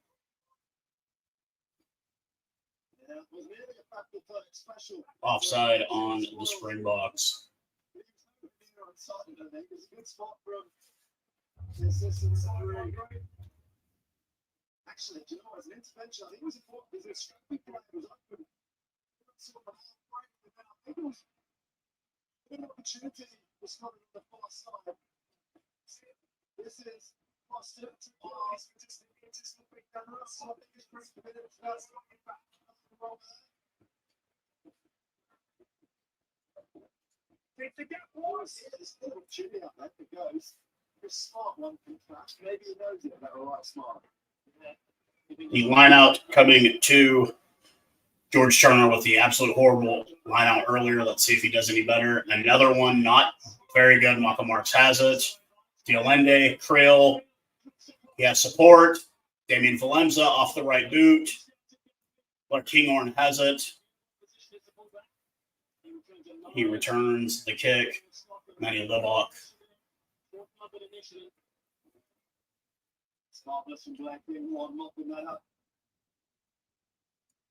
Speaker 1: Offside on the Springboks.
Speaker 3: Actually, do you know, as an intervention, I think it was important because the Rugby player was open. I think it was an opportunity for Scotland on the far side. This is Foster to pass. Just the big gun. So I think it's pretty good. That's not back. They get worse. There's still a chili up there that goes. The smart one can crash. Maybe he knows it better, right? Smart.
Speaker 1: The line out coming to George Turner with the absolute horrible line out earlier. Let's see if he does any better. Another one, not very good. Michael Marks has it. Diolende, Krill. He has support. Damien Valemza off the right boot. But Kinghorn has it. He returns the kick. Manny Libach.
Speaker 3: Smartness from Black being one, mopping that up.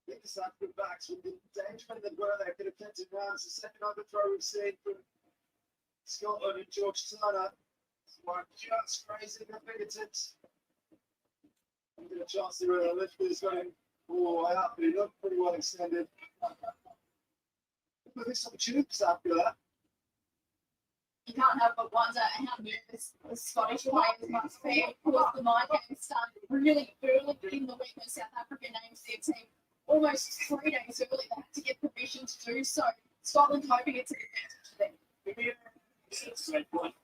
Speaker 3: I think the South African backs with the danger in the goal there could have kept it down. It's the second overthrow we've seen from Scotland and George Turner. Just crazy the fingertips. I'm going to chance to lift this going all the way up, but he looked pretty well extended. But there's some tubes after that.
Speaker 4: You can't help but wonder how nervous the Scottish players must be. Of course, the mind game started really early in the week when South Africa named their team. Almost 3 days early, they had to get permission to do so. Scotland hoping it's an advantage to them.
Speaker 5: That's a great point.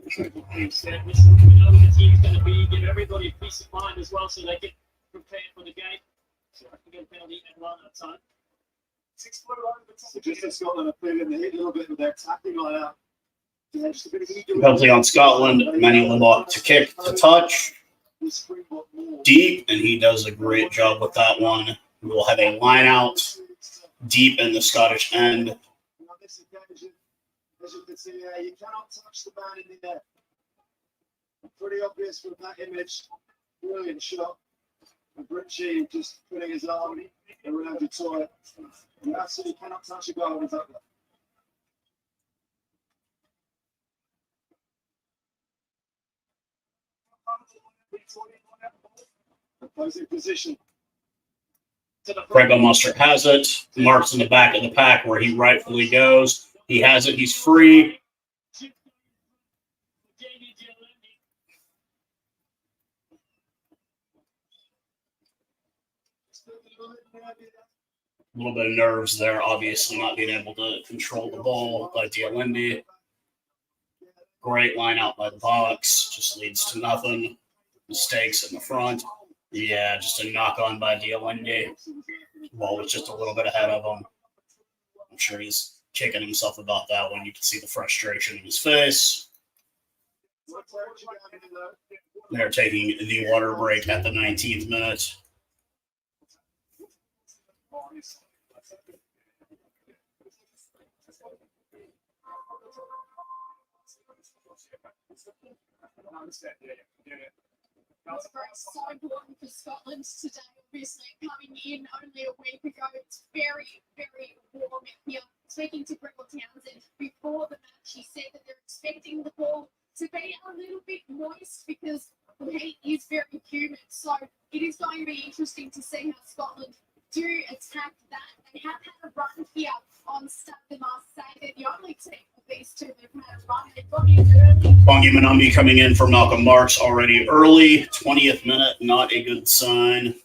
Speaker 5: We know the team's going to be, give everybody peace of mind as well so they get prepared for the game. So I can get a penalty and run at time.
Speaker 3: 6 foot over the top. So just as Scotland are feeling the heat a little bit with their tackling like that. Yeah, just a bit of heat.
Speaker 1: Penalty on Scotland. Manny Libach to kick, to touch. Deep, and he does a great job with that one. We will have a line out deep in the Scottish end.
Speaker 3: On this occasion, as you can see here, you cannot touch the man in the air. Pretty obvious from that image. Brilliant shot. And Richie just putting his arm around your toy. You absolutely cannot touch a goal with that. Opposing position.
Speaker 1: Franco Mustard has it. Marks in the back of the pack where he rightfully goes. He has it. He's free. A little bit of nerves there, obviously not being able to control the ball by Diolende. Great line out by the box. Just leads to nothing. Mistakes in the front. Yeah, just a knock on by Diolende. Ball was just a little bit ahead of him. I'm sure he's kicking himself about that one. You can see the frustration in his face. They're taking the water break at the 19th minute.
Speaker 4: It's so important for Scotland today, obviously coming in only a week ago. It's very, very warm in here. Speaking to Gretel Townsend before the match, he said that they're expecting the ball to be a little bit moist because the heat is very humid. So it is going to be interesting to see how Scotland do attack that. They have had a run here on Stade de Marseille. They're the only team of these two that have had a run. They've got in early.
Speaker 1: Bongi Manumbi coming in for Malcolm Marks already early. 20th minute, not a good sign.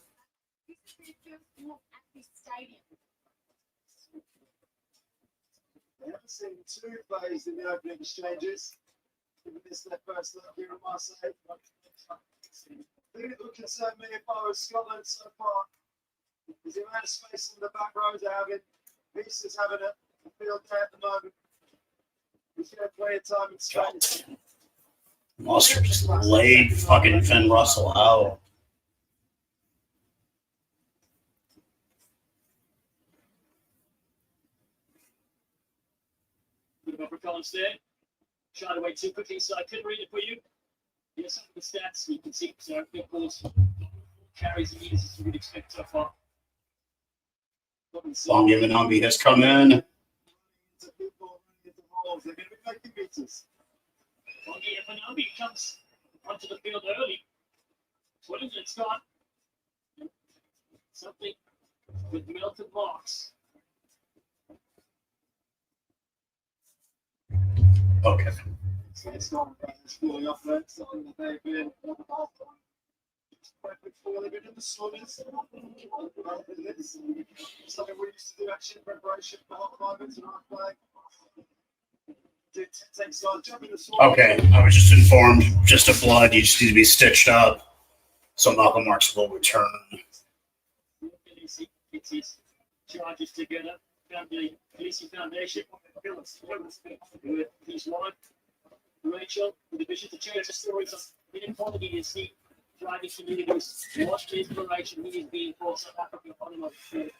Speaker 3: seen two plays in the opening exchanges. Given this their first look here at Marseille. The thing that would concern me if I was Scotland so far is the amount of space in the back row they're having. Pieces having a field day at the moment. He's going to play a time in space.
Speaker 1: Monster just laid fucking Finn Russell out.
Speaker 5: Bit of upper Collins there. Shot away too quickly, so I couldn't read it for you. Here's some of the stats you can see. So big balls, carries and meters as you would expect so far.
Speaker 1: Bongi Vanambi has come in.
Speaker 3: They're going to be making beaters.
Speaker 5: Bongi Vanambi comes onto the field early. What is it, Scott? Something with melted marks.
Speaker 1: Okay.
Speaker 3: So it's not schooling up there. Something that they've been. They've been in the saunas. Something we used to do actually in preparation for hot climates and hot play.
Speaker 1: Okay, I was just informed. Just a blood. You just need to be stitched up. So Malcolm Marks will return.
Speaker 5: It's his charges together. Family Policing Foundation. With his wife, Rachel, with the Bishop of Church. The stories of inequality you see driving communities. Watch the inspiration he is being for South African economy.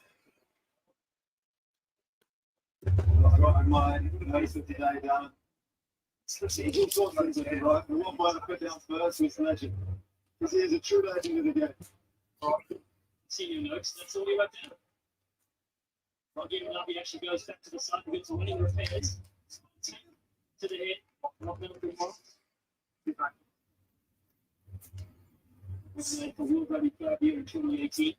Speaker 3: I've got in mind notice of today down. Eagles got things to do right. The one by the put down first was legend. Because he is a true legend of the game.
Speaker 5: Senior notes, that's all he wrote down. Rugby Lobby actually goes back to the side and gets winning repairs. To the head. Not middle to one. For World Rugby Club here in 2018.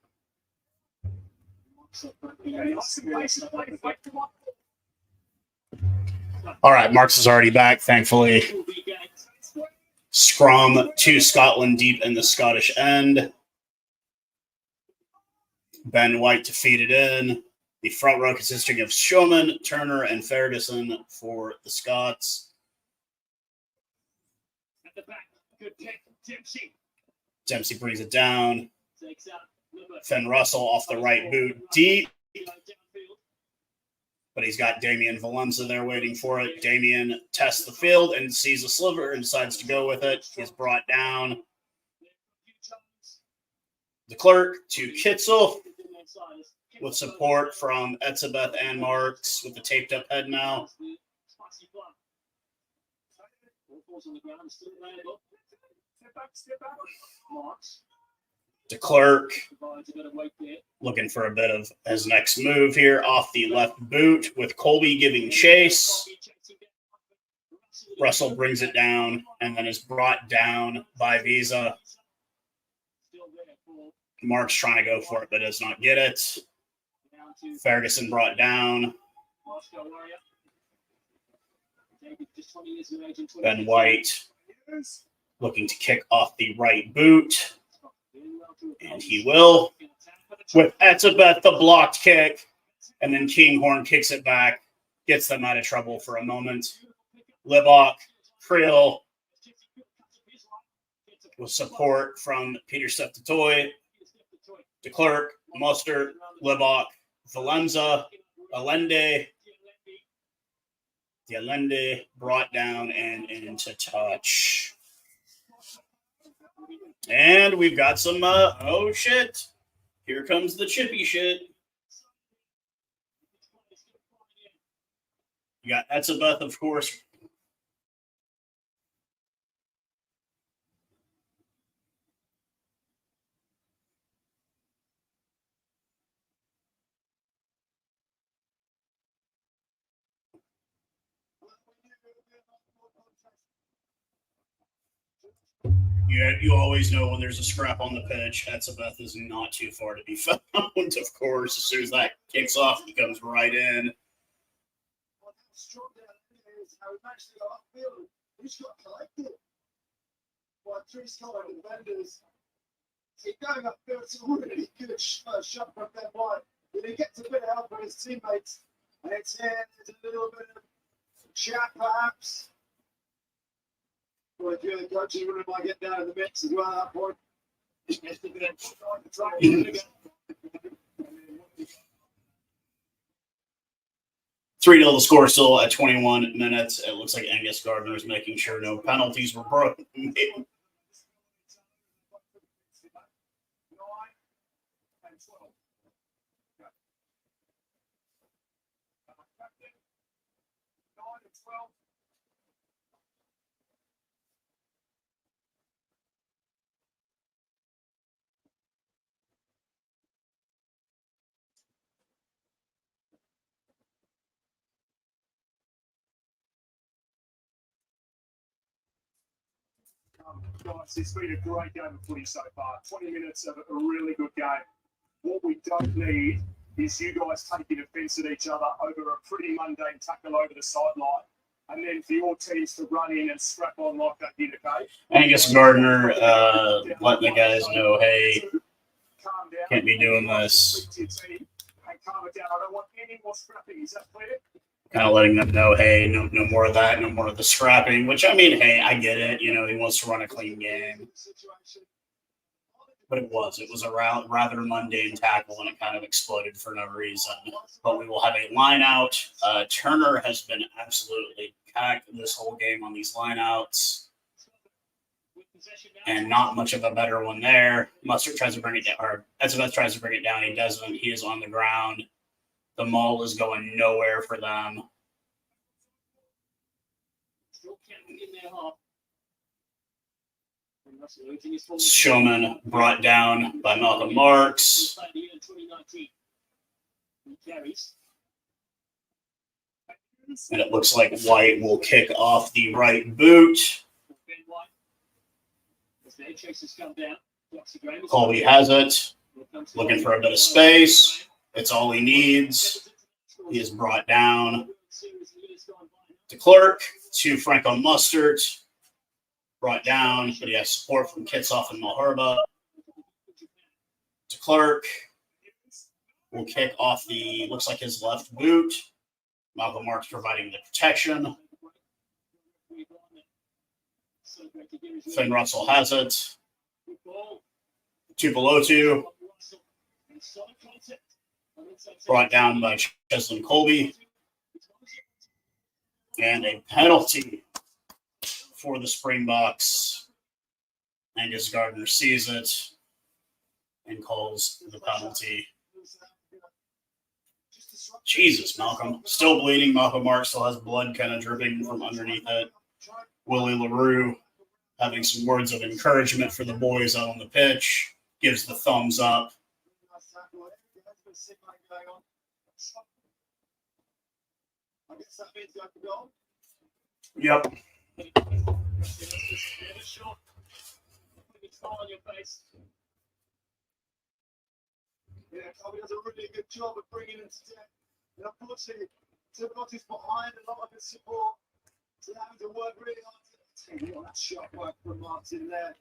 Speaker 1: All right, Marks is already back, thankfully. Scrum to Scotland deep in the Scottish end. Ben White to feed it in. The front row consisting of Showman, Turner, and Ferguson for the Scots.
Speaker 5: At the back, good kick, Dempsey.
Speaker 1: Dempsey brings it down.
Speaker 5: Takes out
Speaker 1: Finn Russell off the right boot deep. But he's got Damien Valenza there waiting for it. Damien tests the field and sees a sliver and decides to go with it. He's brought down. De Klerk to Kitzel with support from Etzebeth and Marks with the taped up head now. De Klerk looking for a bit of his next move here off the left boot with Colby giving chase. Russell brings it down and then is brought down by Visa. Mark's trying to go for it but does not get it. Ferguson brought down. Ben White looking to kick off the right boot. And he will. With Etzebeth, the blocked kick. And then Kinghorn kicks it back. Gets them out of trouble for a moment. Libok, Creel. With support from Peter Steptoe. De Klerk, Mustard, Libok, Valenza, Allende. The Allende brought down and into touch. And we've got some, oh shit. Here comes the chippy shit. You got Etzebeth, of course. You always know when there's a scrap on the pitch. Etzebeth is not too far to be found, of course. As soon as that kicks off, he comes right in.
Speaker 3: How strong that is, how he managed to go upfield. He's got collected. While three Scotland defenders keep going upfield. It's a really good shot from Ben White. But he gets a bit of help from his teammates. And it's here, there's a little bit of chat, perhaps. Or if you're the coach, you wouldn't mind getting down in the mix as well at that point.
Speaker 1: 3-0 the score still at 21 minutes. It looks like Angus Gardner is making sure no penalties were broken.
Speaker 5: Guys, it's been a great game of footy so far. 20 minutes of a really good game. What we don't need is you guys taking offence at each other over a pretty mundane tackle over the sideline, and then for your teams to run in and scrap on like that did, okay?
Speaker 1: Angus Gardner letting the guys know, hey, can't be doing this.
Speaker 5: Calm it down. I don't want any more scrapping. Is that clear?
Speaker 1: Kind of letting them know, hey, no more of that, no more of the scrapping, which, I mean, hey, I get it. You know, he wants to run a clean game. But it was a rather mundane tackle, and it kind of exploded for no reason. But we will have a line out. Turner has been absolutely cacked this whole game on these lineouts. And not much of a better one there. Mustard tries to bring it down, or Etzebeth tries to bring it down. He doesn't. He is on the ground. The maul is going nowhere for them. Showman brought down by Malcolm Marks. And it looks like White will kick off the right boot. Colby has it. Looking for a bit of space. It's all he needs. He is brought down to Clerk, to Franco Mustard. Brought down, but he has support from Kitsoff and Malherba. To Clerk. Will kick off the, looks like his left boot. Malcolm Marks providing the protection. Finn Russell has it. Tupelotu. Brought down by Cheslin Colby. And a penalty for the Springboks. Angus Gardner sees it and calls the penalty. Jesus, Malcolm. Still bleeding. Malcolm Marks still has blood kind of dripping from underneath it. Willie LaRue having some words of encouragement for the boys out on the pitch. Gives the thumbs up. Yep.
Speaker 3: Yeah, Kobe does a really good job of bringing it to death. And unfortunately, Springboks is behind a lot of his support. So having to work really hard to take that sharp work from Martin there.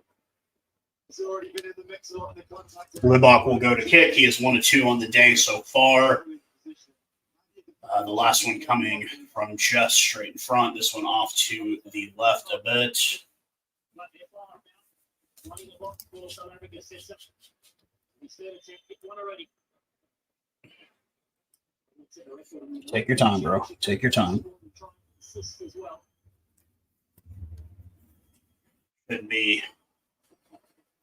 Speaker 3: He's already been in the mix a lot of the contact.
Speaker 1: Libach will go to kick. He is 1 of 2 on the day so far. The last one coming from just straight in front. This one off to the left a bit. Take your time, bro. Take your time. Could be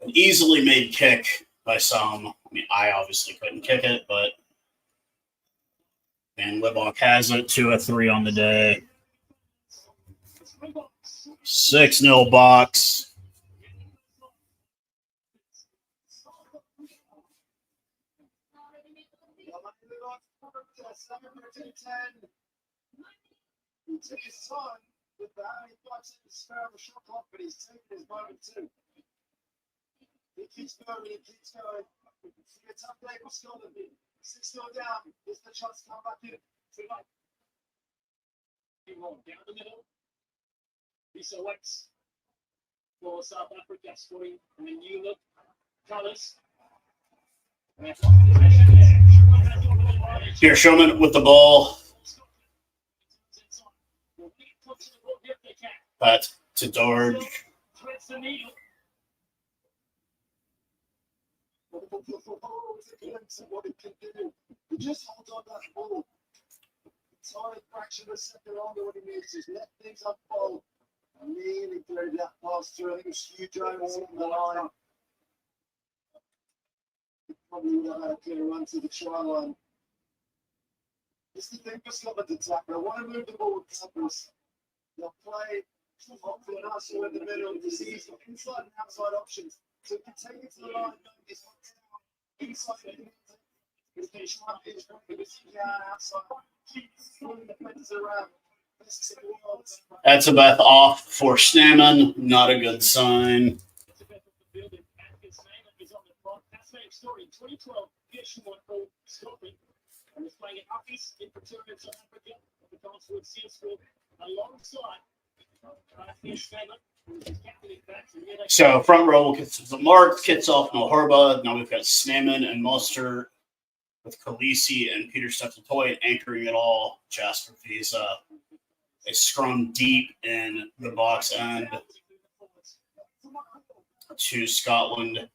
Speaker 1: an easily made kick by some. I mean, I obviously couldn't kick it, but and Libach has it. 2 of 3 on the day. 6-0 box.
Speaker 3: To his son, with the only 5 seconds spare of the shot clock, but he's taking his moment too. He keeps going, he keeps going. It's a tough day for Scotland. 6-0 down. Is the chance to come back in?
Speaker 5: Down the middle. He selects for South Africa, sporting in the new look colours.
Speaker 1: Here, Showman with the ball. But to George.
Speaker 5: Threads the needle.
Speaker 3: What it can do. He just holds on that ball. Tiny fraction of a second longer when he needs to let things unfold. Nearly threaded that pass through. I think it was Hugh Jones on the line. He probably would have had a clear run to the try line. This is the thing for Scotland's attack. They want to move the ball with purpose. They'll play hopefully an hustle in the middle to see he's got inside and outside options. So he can take it to the line, it's inside the outside.
Speaker 1: Etzebeth off for Stammen. Not a good sign. So front row gets the Mark, Kitsoff, Nohorba. Now we've got Stammen and Muster with Khaleesi and Peter Steptoy anchoring it all. Jasper Visa. They scrum deep in the box end to Scotland.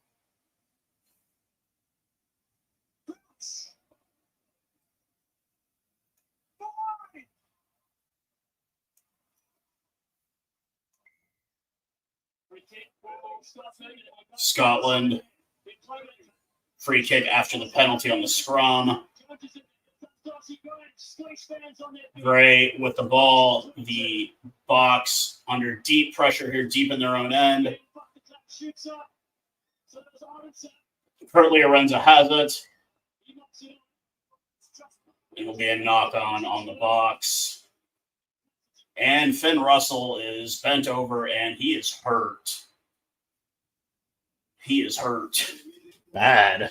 Speaker 1: Scotland. Free kick after the penalty on the scrum. Gray with the ball. The box under deep pressure here, deep in their own end. Currently, Arenza has it. It'll be a knock on the box. And Finn Russell is bent over and he is hurt. He is hurt. Bad.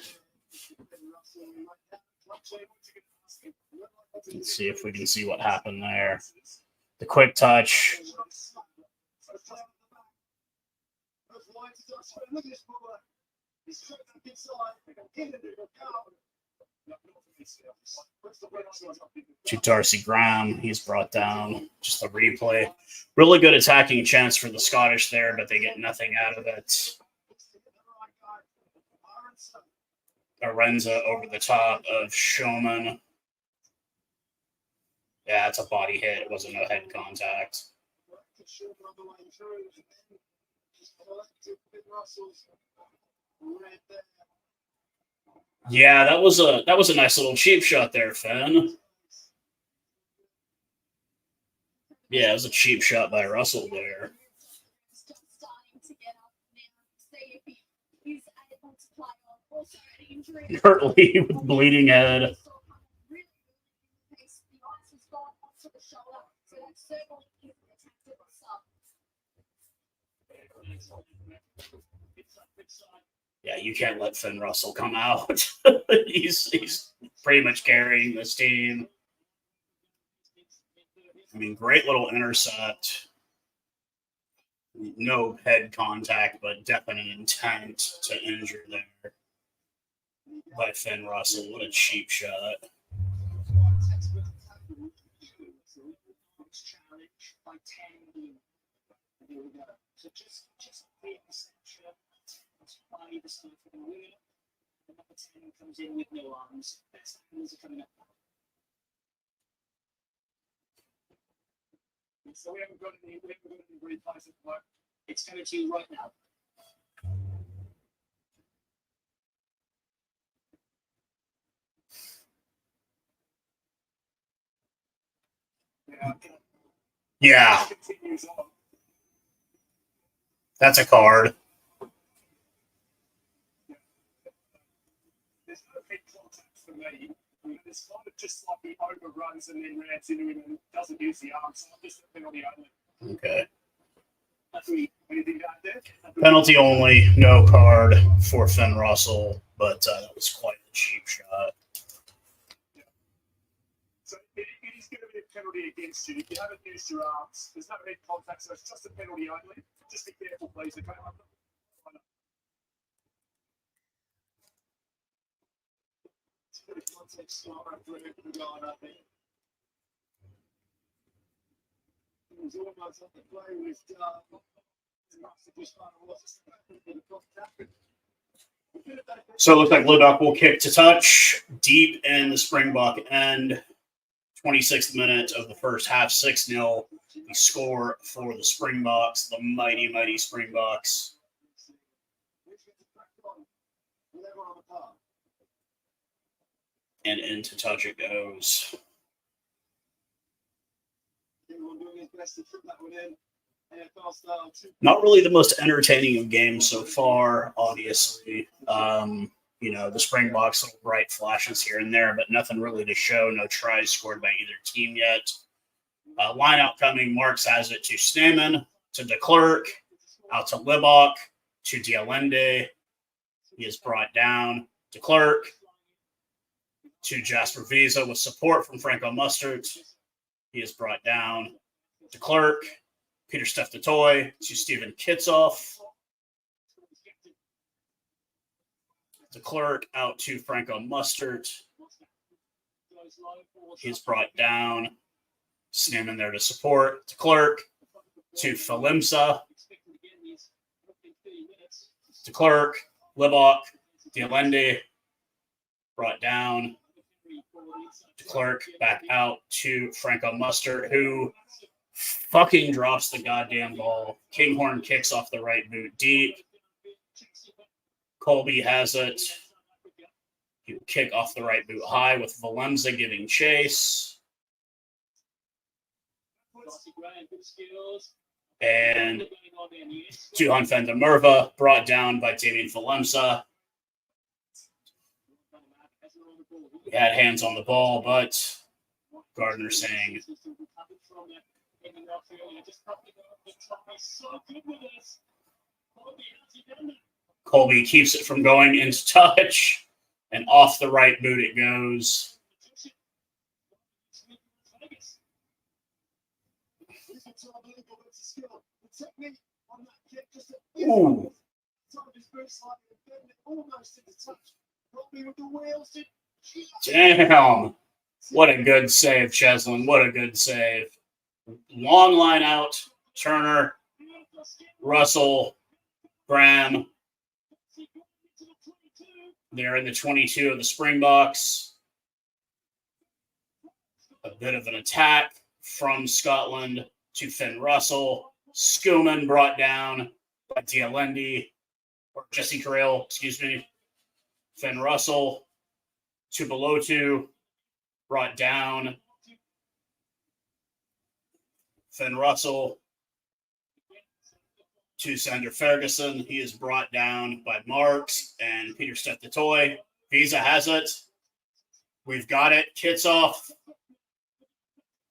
Speaker 1: Let's see if we can see what happened there. The quick touch. To Darcy Graham. He's brought down. Just a replay. Really good attacking chance for the Scottish there, but they get nothing out of it. Arenza over the top of Showman. Yeah, it's a body hit. It wasn't a head contact. Yeah, that was a nice little cheap shot there, Finn. Yeah, it was a cheap shot by Russell there. Curtly with bleeding head. Yeah, you can't let Finn Russell come out. he's pretty much carrying this team. I mean, great little intercept. No head contact, but definite intent to injure there by Finn Russell. What a cheap shot.
Speaker 5: Comes in with no arms. Best hands are coming up. So we haven't got any replies at the moment. It's coming to you right now.
Speaker 1: Yeah. That's a card.
Speaker 3: There's no big contact for me. I mean, it's kind of just like he overruns and then rams into him and doesn't use the arm. So I'm just looking on the only.
Speaker 1: Okay.
Speaker 3: Anything out there?
Speaker 1: Penalty only, no card for Finn Russell, but that was quite a cheap shot.
Speaker 3: Yeah. So it is going to be a penalty against you. If you haven't used your arms, there's no head contact, so it's just a penalty only. Just be careful, please. Okay? It was almost like the play was done.
Speaker 1: So it looks like Lodok will kick to touch deep in the Springbok end. 26th minute of the first half, 6-0. The score for the Springboks, the mighty Springboks. And into touch it goes. Not really the most entertaining of games so far, obviously. The Springboks, little bright flashes here and there, but nothing really to show. No tries scored by either team yet. Line out coming. Marks has it to Sneeman, to de Klerk, out to Libok, to Dialende. He is brought down. De Klerk to Jasper Visa with support from Franco Mustard. He is brought down. De Klerk, Peter Steftatoy to Stephen Kitsoff. De Klerk out to Franco Mustard. He's brought down. Sneeman there to support. De Klerk to Falimsa. De Klerk, Libok, Dialende, brought down. De Klerk back out to Franco Mustard, who fucking drops the goddamn ball. Kinghorn kicks off the right boot deep. Colby has it. He will kick off the right boot high with Valemza giving chase. And Tuhan Fenda brought down by Damien Valemza. He had hands on the ball, but Gardner saying Colby keeps it from going into touch, and off the right boot it goes. Ooh. Damn. What a good save, Cheslin. What a good save. Long line out. Turner, Russell, Graham. They're in the 22 of the Springboks. A bit of an attack from Scotland to Finn Russell. Skuman brought down by Dialende, or Jesse Carrell, excuse me. Finn Russell to Belotu, brought down. Finn Russell to Sander Ferguson. He is brought down by Marks and Peter Steftatoy. Visa has it. We've got it. Kitsoff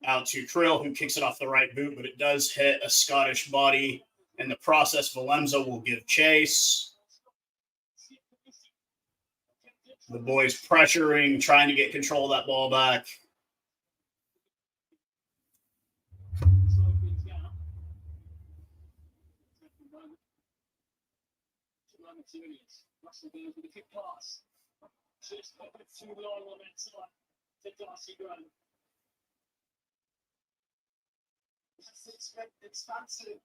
Speaker 1: out to Krill, who kicks it off the right boot, but it does hit a Scottish body. In the process, Valemza will give chase. The boys pressuring, trying to get control of that ball back.
Speaker 3: Expansive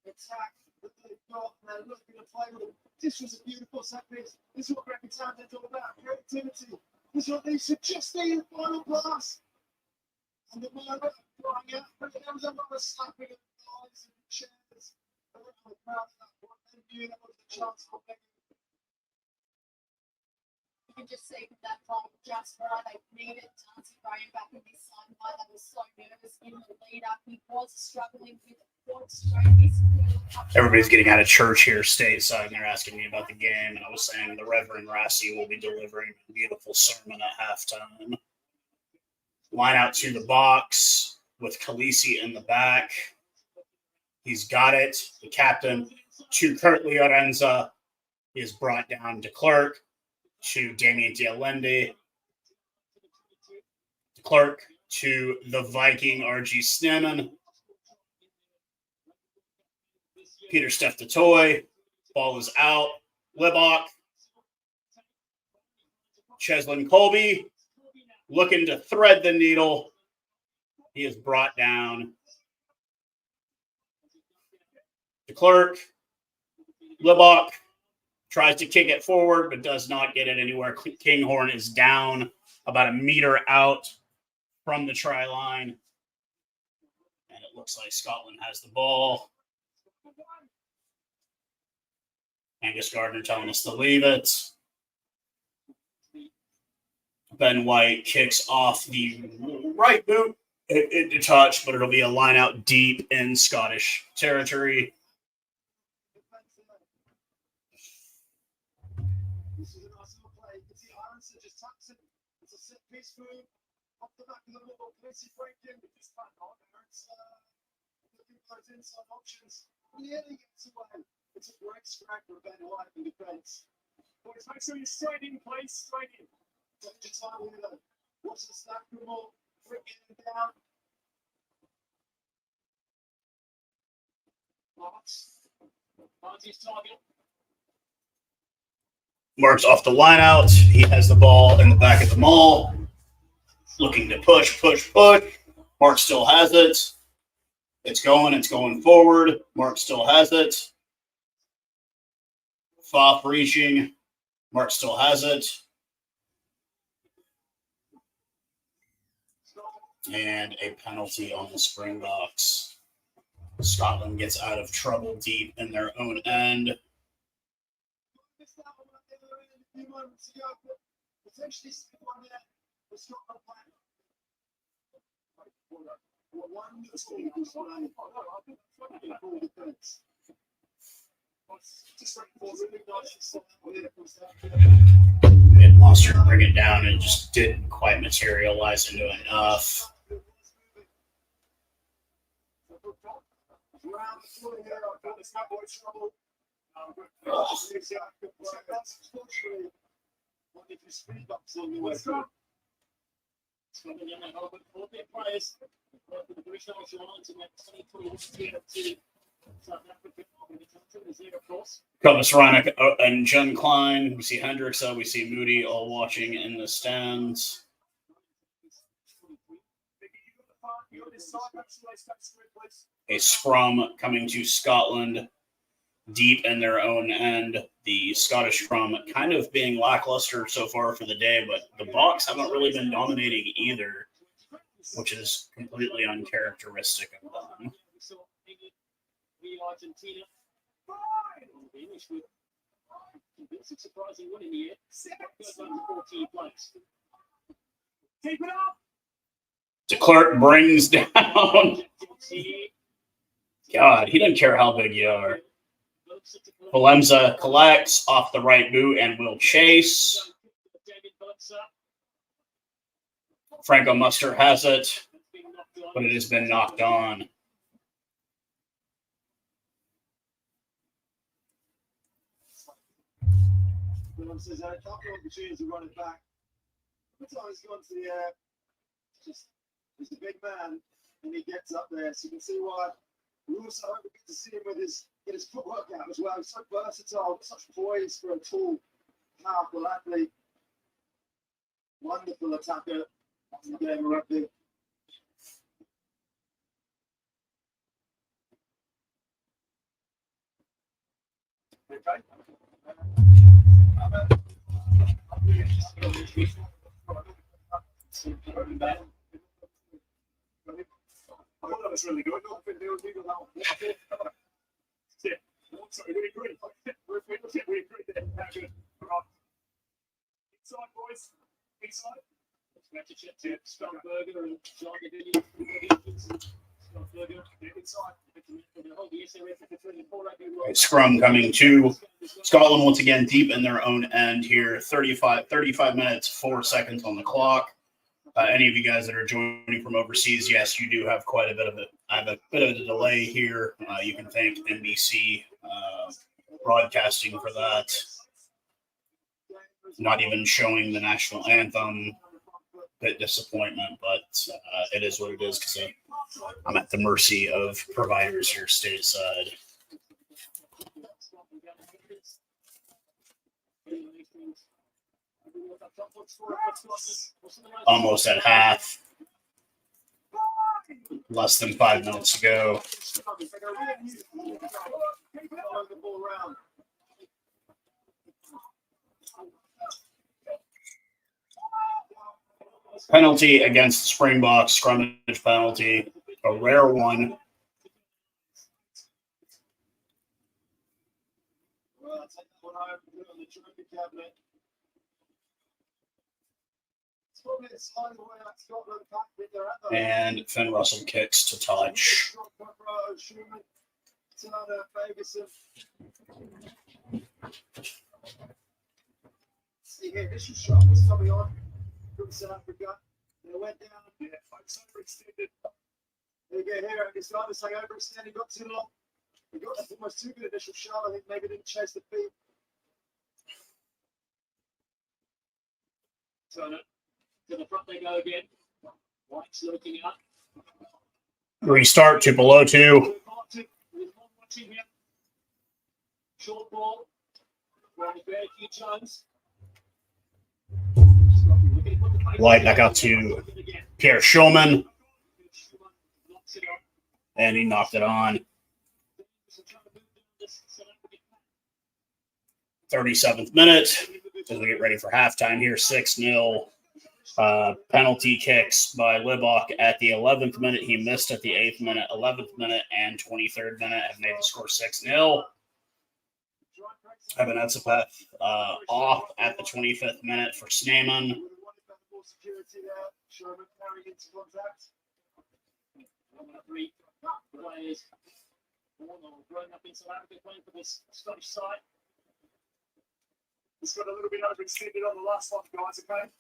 Speaker 3: attack that they've got. They're looking to play with them. This was a beautiful set piece. This is what Rugby Townsend's all about. Creativity. This is what they suggest in the final pass. And the man flying out. But there was a lot of slapping of the eyes and the chairs around the crowd at that point. They knew that was the chance for them.
Speaker 4: You can just see from that final Jasper, they needed Darcy Graham back in this side. Why they were so nervous in the lead up. He was struggling with fourth straight.
Speaker 1: Everybody's getting out of church here stateside, and they're asking me about the game. And I was saying the Reverend Rassi will be delivering a beautiful sermon at halftime. Line out to the box with Khaleesi in the back. He's got it. The captain to Kurt Leorenza is brought down to Clark. To Damien Dialende. De Klerk to the Viking RG Sneeman. Peter Steftatoy. Ball is out. Libok. Cheslin Colby looking to thread the needle. He is brought down De Klerk. Libok tries to kick it forward, but does not get it anywhere. Kinghorn is down about a meter out from the try line. And it looks like Scotland has the ball. Angus Gardner telling us to leave it. Ben White kicks off the right boot into touch, but it'll be a line out deep in Scottish territory.
Speaker 3: This is a nice little play. You can see Aronson just tucks it. It's a set piece for him. Off the back of the ball, Messi breaking. Just back on there. It's looking for those inside options. Nearly gets away. It's a great scrap for Ben White in defence.
Speaker 5: Boys, make sure you're straight in, please. Straight in.
Speaker 3: Take your time with it. Watch the snap for the ball. Freaking down.
Speaker 5: Marty's target.
Speaker 1: Mark's off the line out. He has the ball in the back of the maul. Looking to push. Mark still has it. It's going forward. Mark still has it. Foff reaching. Mark still has it. And a penalty on the Springboks. Scotland gets out of trouble deep in their own end.
Speaker 3: Few moments ago, but potentially still on there. The Scotland plan. One display. Full defence. Just like really nice.
Speaker 1: It monster to bring it down and just didn't quite materialize into enough.
Speaker 3: Round the floor here, I've got this cowboy trouble. Springboks on the way through.
Speaker 5: Scotland going to help all their players. For the British National Lions in that 2021 to South Africa. Of course.
Speaker 1: Columbus Reinach and John Klein. We see Hendricksa. We see Moody all watching in the stands. A scrum coming to Scotland deep in their own end. The Scottish scrum kind of being lackluster so far for the day, but the Boks haven't really been dominating either, which is completely uncharacteristic of them.
Speaker 5: Argentina. The English with convincing surprising win in the year. 14 players. Keep it up.
Speaker 1: De Klerk brings down. God, he doesn't care how big you are. Valemza collects off the right boot and will chase. Franco Muster has it, but it has been knocked on.
Speaker 3: Says a couple of opportunities to run it back. Every time he's gone to the air, just he's a big man and he gets up there. So you can see why we also hope we get to see him with his footwork out as well. He's so versatile, such poise for a tall, powerful athlete. Wonderful attacker in the game of rugby. Okay. I thought that was really good. Yeah. Sorry, we agree. We agree there. Inside, boys. Inside.
Speaker 5: Let's to check to Spellberger and John
Speaker 1: Inside. Scrum coming to Scotland once again deep in their own end here. 35 minutes, 4 seconds on the clock. Any of you guys that are joining from overseas, yes, you do have quite a bit of it. I have a bit of a delay here. You can thank NBC broadcasting for that. Not even showing the national anthem. Bit disappointment, but it is what it is because I'm at the mercy of providers here stateside. Almost at half. Less than 5 minutes to go. Penalty against the Springboks, scrummage penalty, a rare one. And Finn Russell kicks to touch.
Speaker 3: See here, this is shot was coming on from South Africa. They went down, folks overextended. They get here, and this guy was saying overextended, got too long. He got almost too good initial shot. I think maybe didn't chase the feet.
Speaker 5: Turner to the front they go again. White's looking up.
Speaker 1: Restart to below 2.
Speaker 5: Short ball. Very few Jones.
Speaker 1: White back out to Pierre Schulman. And he knocked it on. 37th minute as we get ready for halftime here. 6-0. Penalty kicks by Libok at the 11th minute. He missed at the 8th minute, 11th minute, and 23rd minute. Have made the score 6-0. Evan Etzepeth off at the 25th minute for Sneeman.
Speaker 5: Three players growing up in South Africa playing for this Scottish side.
Speaker 3: It's got a little bit overextended on the last one, guys, okay?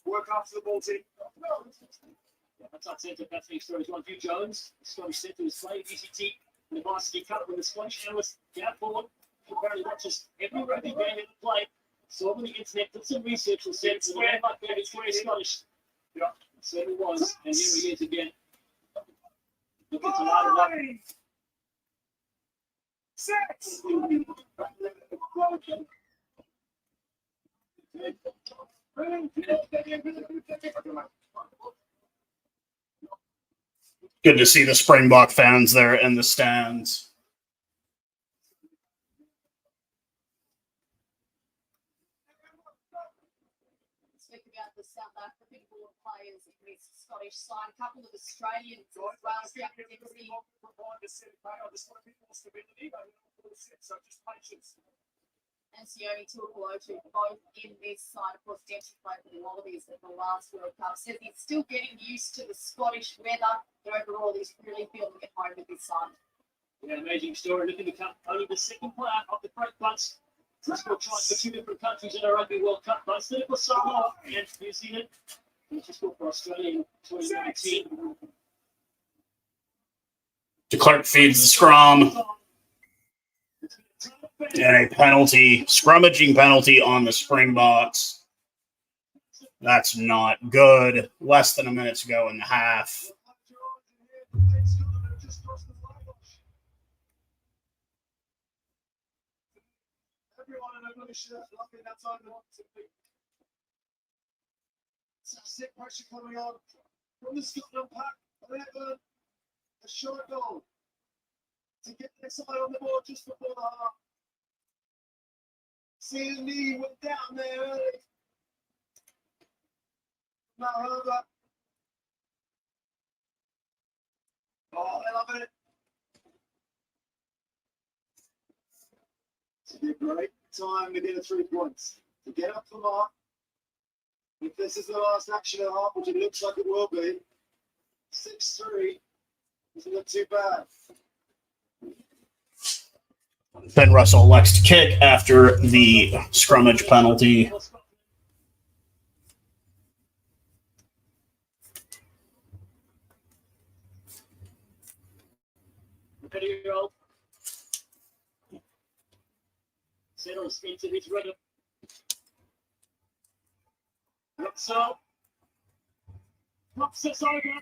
Speaker 3: Work after the ball team.
Speaker 5: That's our centre back next door. He's one Hugh Jones. The Scottish centre was playing DCT in the varsity cup with the Scottish analyst down forward. He apparently watches every rugby game in the play. Saw on the internet, did some research and said, the man like that is very Scottish. Yeah, so it was. And here he is again. Look at the line.
Speaker 3: 6.
Speaker 1: Good to see the Springbok fans there in the stands.
Speaker 4: Speak about the South African ball players in this Scottish side. A couple of Australians as well. And Sione Tuakolotu, both in this side. Of course, Dempsey played for the Wallabies at the last World Cup. Says he's still getting used to the Scottish weather, but overall he's really feeling at home with his son.
Speaker 5: Yeah, amazing story. Looking to become only the second player of the Great Bunch to score tries for 2 different countries in a Rugby World Cup. Both did it for Samoa and New Zealand. He just scored for Australia in 2019.
Speaker 1: De Klerk feeds the scrum. And a penalty, scrummaging penalty on the Springboks. That's not good. Less than a minute to go in the half.
Speaker 3: Sick pressure coming on from the Scotland pack. A short goal to get their side on the board just before the half. See the knee went down there early. Now Herbert. Oh, they love it. It's a great time to get a 3 points. To get up the mark. If this is the last action of the half, which it looks like it will be, 6-3 isn't look too bad.
Speaker 1: Ben Russell elects to kick after the scrummage penalty.
Speaker 5: Settles into his rhythm. So, Fox is over.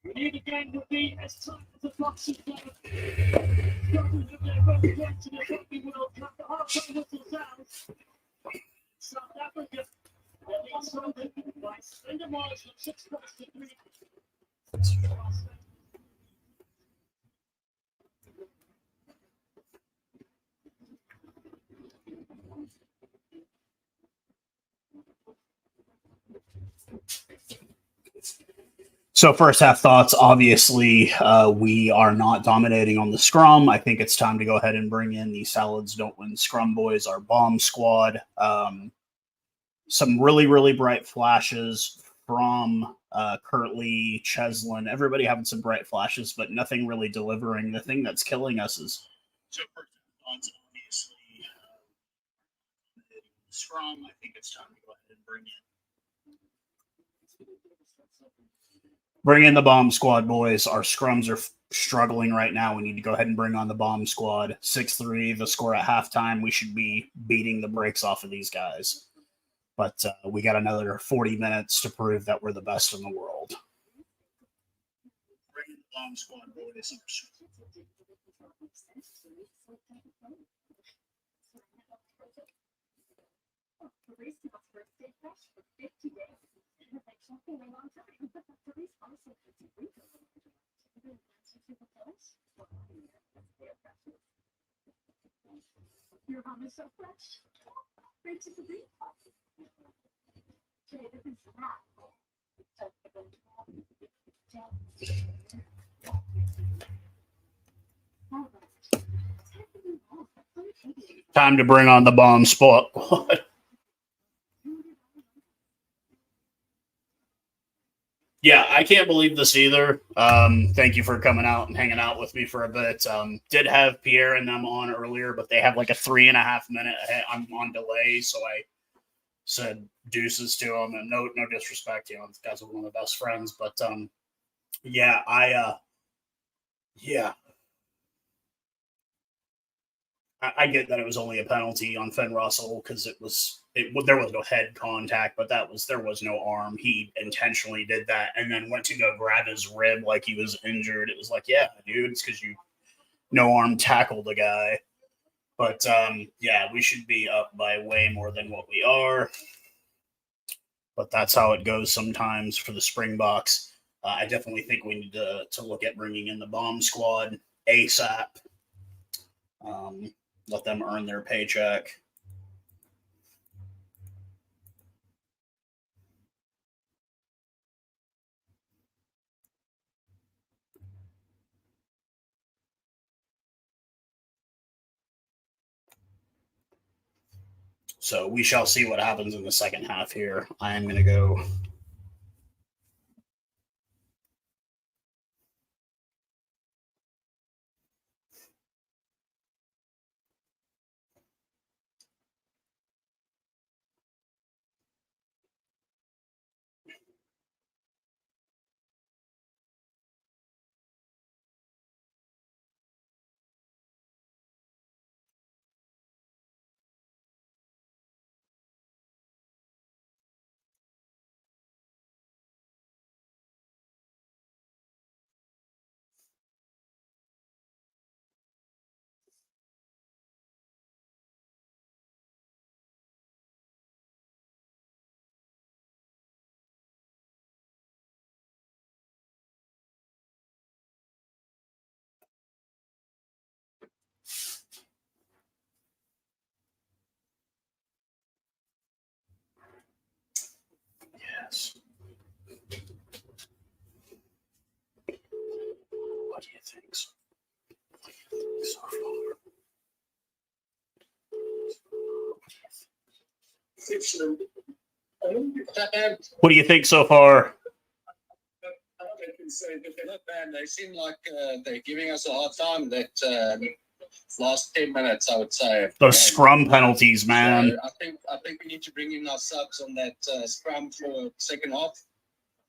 Speaker 5: We need a game to be as tight as the Fox is going. Scotland have their first game to the Rugby World Cup. The half-time whistle sounds. South Africa, they lead Scotland by slender margin of 6 points to 3.
Speaker 1: So first half thoughts, obviously, we are not dominating on the scrum. I think it's time to go ahead and bring in the Salads Don't Win Scrum Boys, our bomb squad. Some really, really bright flashes from Kirtley, Cheslin, everybody having some bright flashes, but nothing really delivering. The thing that's killing us is so first half thoughts, obviously, scrum. I think it's time to go ahead and bring in the bomb squad, boys. Our scrums are struggling right now. We need to go ahead and bring on the bomb squad. 6-3, the score at halftime. We should be beating the brakes off of these guys. But we got another 40 minutes to prove that we're the best in the world. Bring in the bomb squad, boys.
Speaker 4: Your mom is so fresh. Great to be.
Speaker 1: Time to bring on the bomb squad. Yeah, I can't believe this either. Thank you for coming out and hanging out with me for a bit. Did have Pierre and them on earlier, but they have like a 3.5 minute. I'm on delay, so I said deuces to them, and no disrespect, these guys are one of the best friends, but yeah, I get that it was only a penalty on Finn Russell because there was no head contact, but there was no arm. He intentionally did that and then went to go grab his rib like he was injured. It was like, yeah, dude, it's because you no arm tackled the guy. But yeah, we should be up by way more than what we are. But that's how it goes sometimes for the Springboks. I definitely think we need to look at bringing in the bomb squad ASAP. Let them earn their paycheck. So we shall see what happens in the second half here. I am going to go. Yes. What do you think so far? What do you think so far?
Speaker 6: They seem like they're giving us a hard time that last 10 minutes, I would say.
Speaker 1: Those scrum penalties, man.
Speaker 6: So I think we need to bring in our subs on that scrum for second half.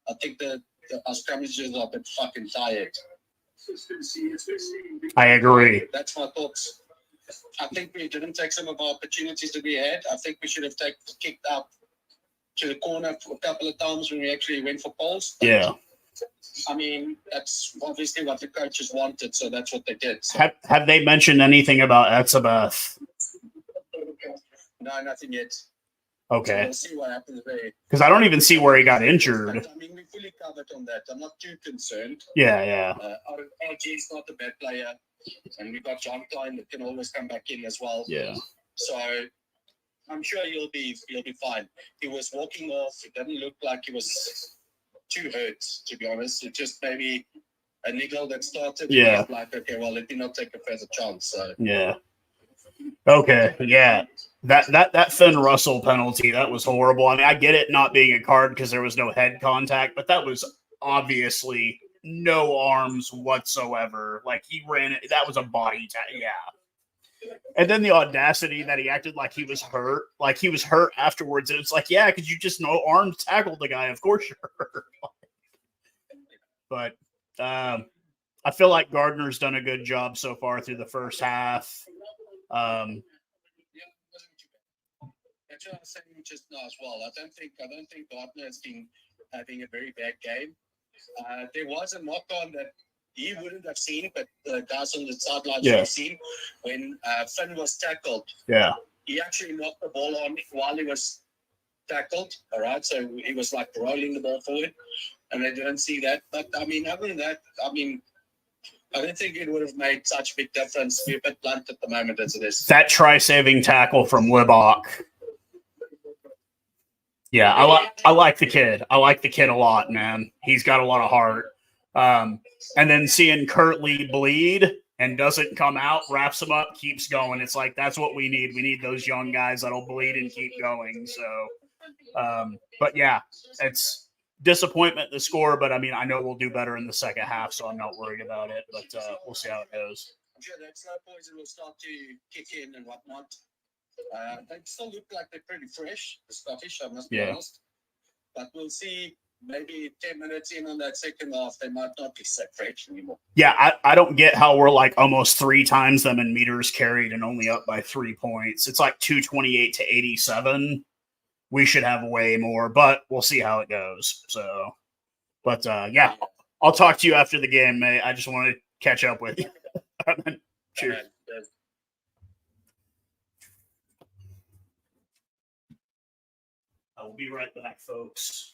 Speaker 6: I think our scrummagers are a bit fucking tired.
Speaker 1: I agree.
Speaker 6: That's my thoughts. I think we didn't take some of our opportunities that we had. I think we should have kicked up to the corner a couple of times when we actually went for poles.
Speaker 1: Yeah.
Speaker 6: I mean, that's obviously what the coaches wanted, so that's what they did. So.
Speaker 1: Have they mentioned anything about Etzebeth?
Speaker 6: No, nothing yet.
Speaker 1: Okay.
Speaker 6: So we'll see what happens there.
Speaker 1: Because I don't even see where he got injured.
Speaker 6: I mean, we fully covered on that. I'm not too concerned.
Speaker 1: Yeah.
Speaker 6: RG is not a bad player, and we've got John Klein that can always come back in as well.
Speaker 1: Yeah.
Speaker 6: So I'm sure he'll be fine. He was walking off. It didn't look like he was too hurt, to be honest. It just maybe a niggle that started.
Speaker 1: Yeah.
Speaker 6: Like, okay, well, let me not take a further chance. So
Speaker 1: Yeah. Okay. Yeah. That Finn Russell penalty, that was horrible. I mean, I get it not being a card because there was no head contact, but that was obviously no arms whatsoever. Like he ran it. That was a body tag. Yeah. And then the audacity that he acted like he was hurt. Like he was hurt afterwards. And it's like, yeah, because you just no arms tackled the guy. Of course you're hurt. But I feel like Gardner's done a good job so far through the first half.
Speaker 6: That's what I was saying just now as well. I don't think Gardner has been having a very bad game. There was a knock on that he wouldn't have seen, but the guys on the sidelines should have seen when Finn was tackled.
Speaker 1: Yeah.
Speaker 6: He actually knocked the ball on while he was tackled. All right, so he was like rolling the ball forward, and they didn't see that. But I mean, other than that, I mean, I don't think it would have made such a big difference. We're a bit blunt at the moment as it is.
Speaker 1: That try-saving tackle from Libach. Yeah, I like the kid. I like the kid a lot, man. He's got a lot of heart. And then seeing Kirtley bleed and doesn't come out, wraps him up, keeps going. It's like that's what we need. We need those young guys that'll bleed and keep going. So, but yeah, it's disappointment in the score. But I mean, I know we'll do better in the second half, so I'm not worried about it. But we'll see how it goes.
Speaker 6: I'm sure that slow poison will start to kick in and whatnot. They still look like they're pretty fresh, the Scottish, I must be honest. But we'll see. Maybe 10 minutes in on that second half, they might not be so fresh anymore.
Speaker 1: Yeah, I don't get how we're like almost 3 times them in meters carried and only up by 3 points. It's like 228 to 87. We should have way more, but we'll see how it goes. So, but yeah, I'll talk to you after the game, mate. I just want to catch up with you. Cheers. I will be right back, folks.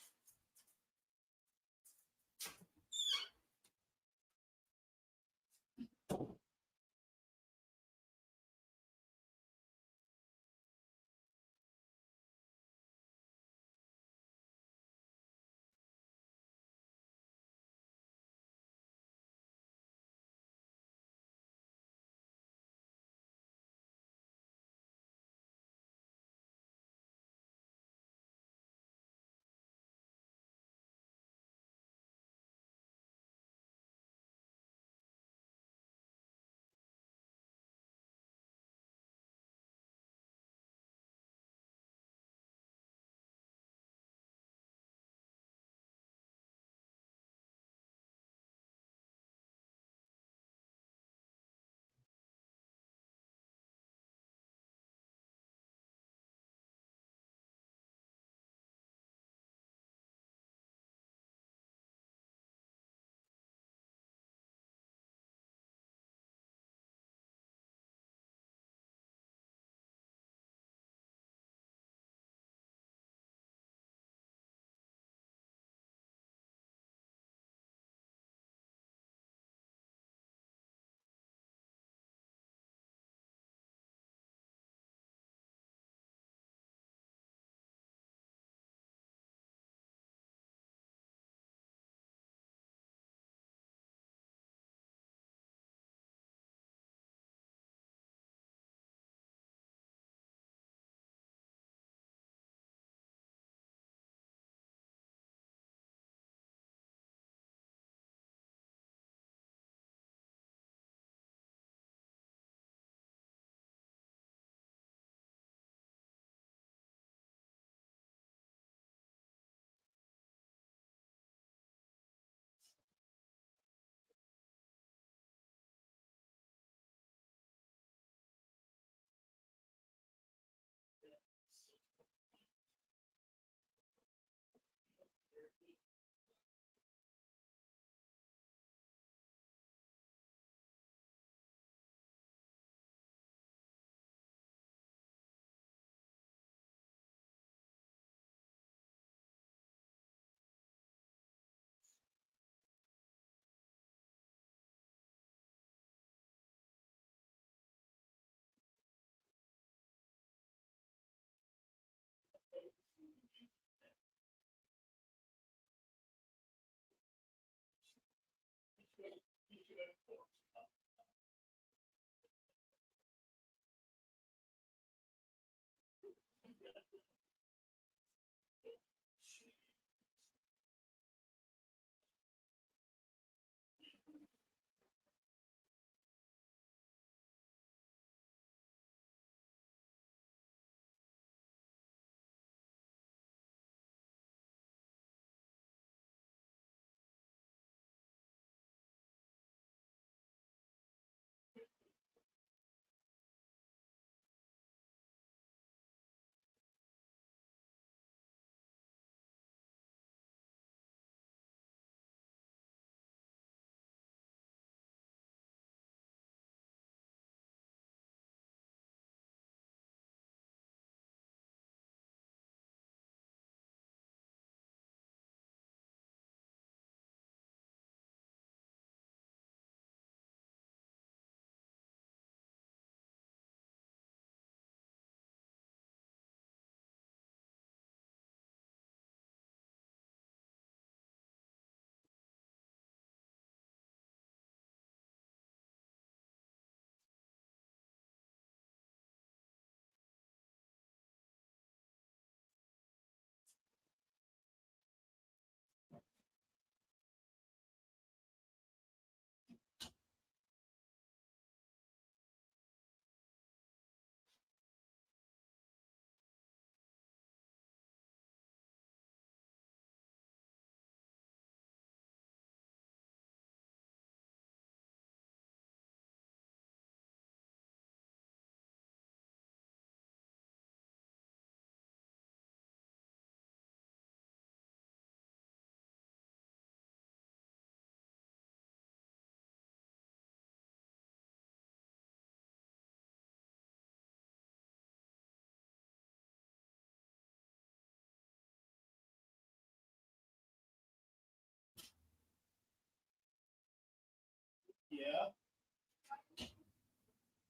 Speaker 1: Yeah.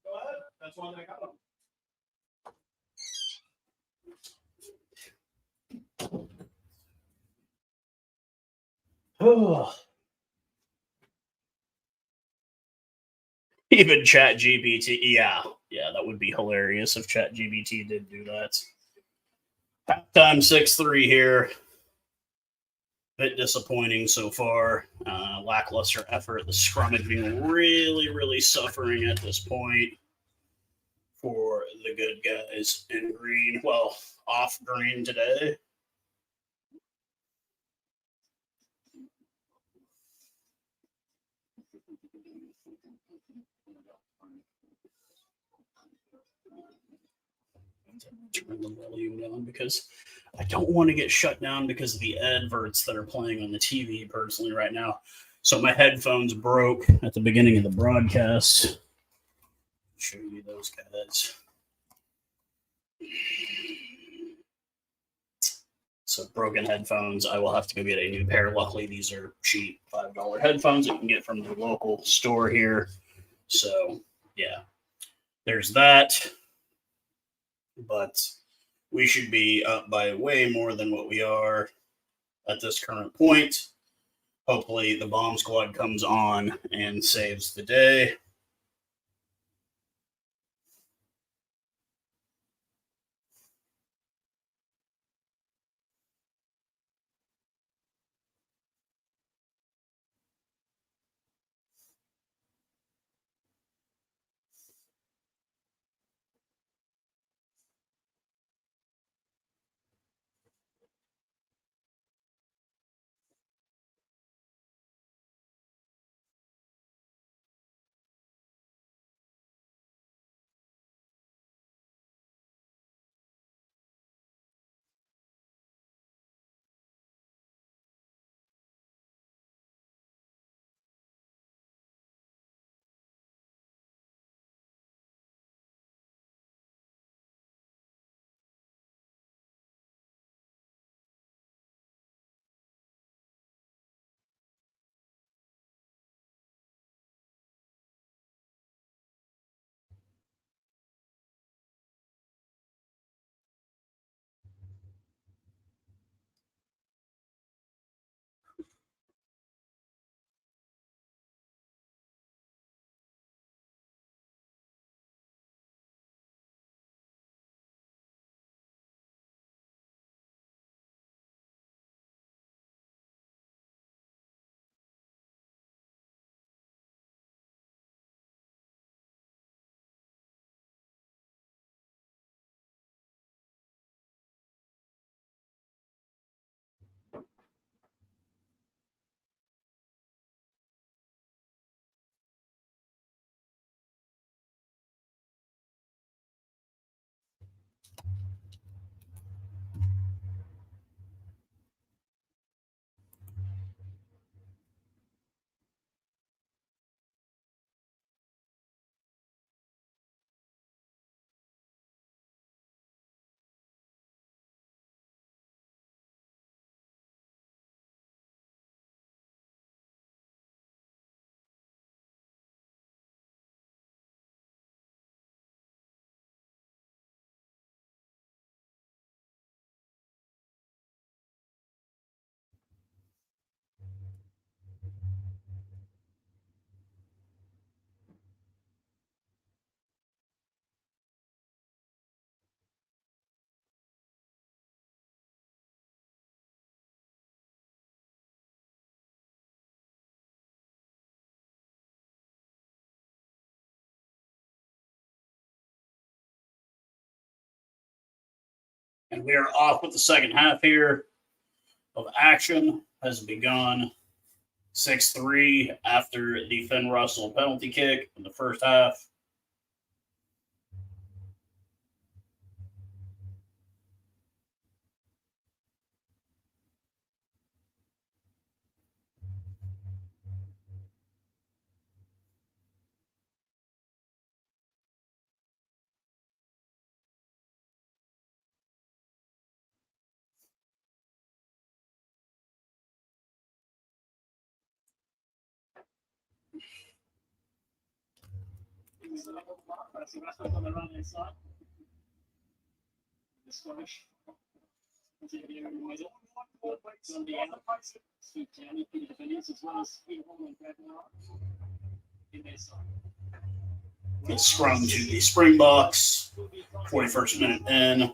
Speaker 1: Go ahead. That's one that I got on. Oh. Even Chat GPT, yeah, that would be hilarious if Chat GPT did do that. Halftime 6-3 here. Bit disappointing so far. Lackluster effort. The scrummage being really, really suffering at this point for the good guys in green. Well, off green today. Turn the volume down because I don't want to get shut down because of the adverts that are playing on the TV personally right now. So my headphones broke at the beginning of the broadcast. Show you those guys. So broken headphones. I will have to go get a new pair. Luckily, these are cheap $5 headphones you can get from the local store here. So yeah, there's that. But we should be up by way more than what we are at this current point. Hopefully the bomb squad comes on and saves the day. And we are off with the second half here of action has begun. 6-3 after the Finn Russell penalty kick in the first half.
Speaker 5: On the right hand side. The Scottish. On the out. Steve County, Peter Defenders, as well as Peter Hall and Brad Miller in their side.
Speaker 1: Good scrum to the Springboks. 41st minute in.
Speaker 5: As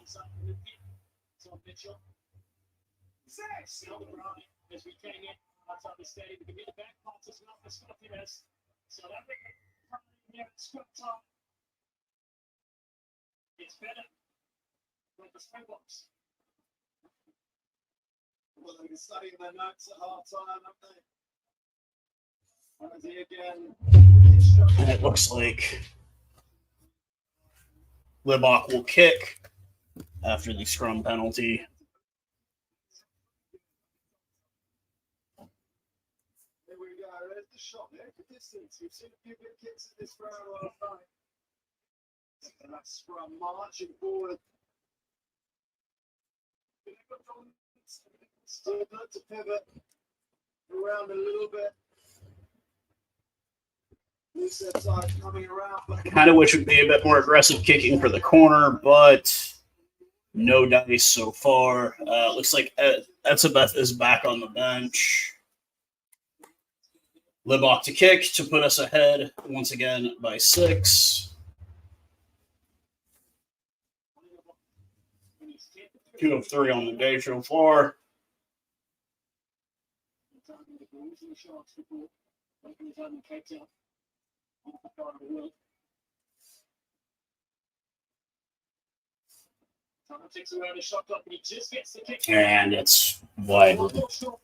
Speaker 5: we came in outside the stadium, we can get the back parts as well for Scotland. So that we scrum time. It's better with the Springboks.
Speaker 3: Well, they've been studying their notes at half time, haven't they? Again.
Speaker 1: And it looks like Libok will kick after the scrum penalty.
Speaker 3: Here we go. There's the shot there. The distance. We've seen a few good kicks in this round last night. And that scrum marching forward. Still got to pivot around a little bit. Loose side coming around. But
Speaker 1: Kind of wish it would be a bit more aggressive kicking for the corner, but no dice so far. Looks like Etzebeth is back on the bench. Libok to kick to put us ahead once again by 6. 2 of 3 on the day so far. And it's wide. The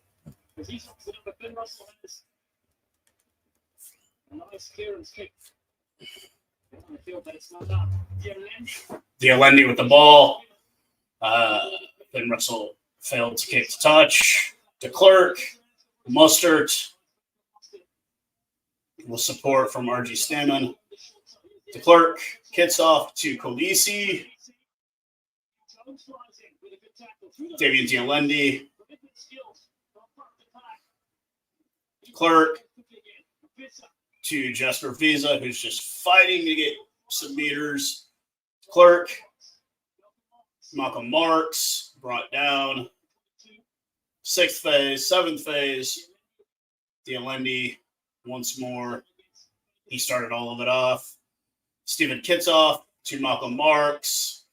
Speaker 1: Alendi with the ball. Then Russell failed to kick to touch. De Klerk, Mustard, with support from RG Stammen. De Klerk kicks off to Kolisi. Davian Dialendi. De Klerk to Jesper Visa, who's just fighting to get some meters. De Klerk. Malcolm Marks brought down. 6th phase, 7th phase. Dialendi once more. He started all of it off. Stephen Kitsoff to Malcolm Marks.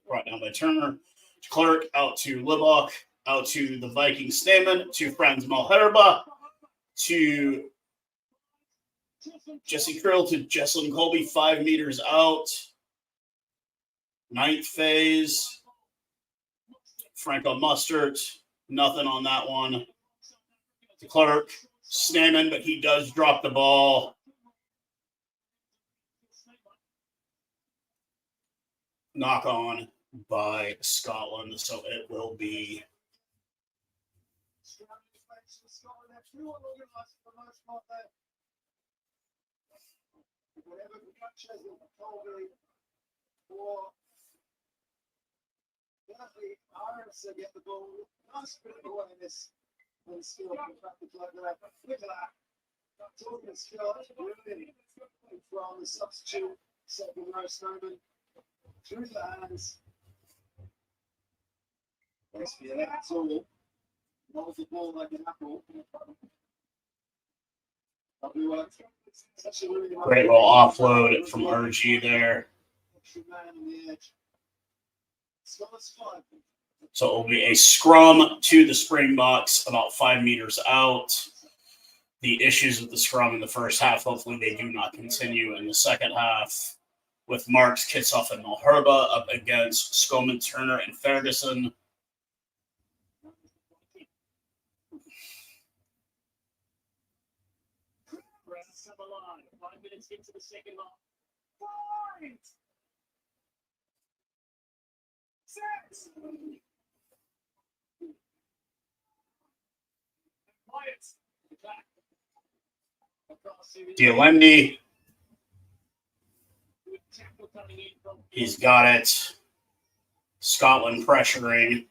Speaker 1: Brought down by Turner. Clark out to Libok. Out to the Viking Stamen. To Franz Malherba. To Jesse Krill to Jesselyn Colby. 5 meters out. 9th phase. Franco Mustard. Nothing on that one. De Klerk. Stamen, but he does drop the ball. Knock on by Scotland, so it will be
Speaker 3: get the ball. Nice bit of awareness and skill from traffic like that. Look at that. Talking of skill, brilliant from the substitute second row Snowman through the hands. Nice for that at all. Not the ball like an apple. Lovely work. Such a really
Speaker 1: great little offload from RG there.
Speaker 3: Man on the edge. Scotland's 5.
Speaker 1: So it will be a scrum to the Springboks about 5 meters out. The issues with the scrum in the first half, hopefully they do not continue in the second half. With Marks, Kitsoff, and Malherba up against Skoman, Turner, and Ferguson.
Speaker 5: Into the second half.
Speaker 3: 5, 6.
Speaker 1: Dialendi. He's got it. Scotland pressuring.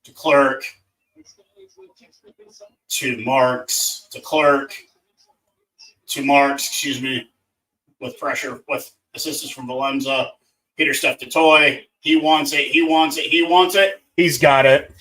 Speaker 1: De Klerk. To Marks. De Klerk. to Marks, excuse me, with pressure, with assistance from Valenza. Peter stuffed the toy. He wants it. He wants it. He wants it. He's got it.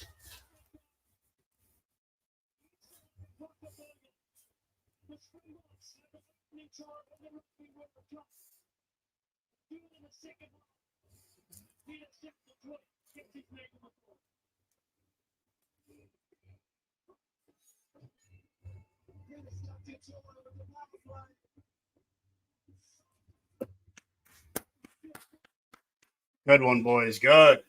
Speaker 1: Good one, boys. Good.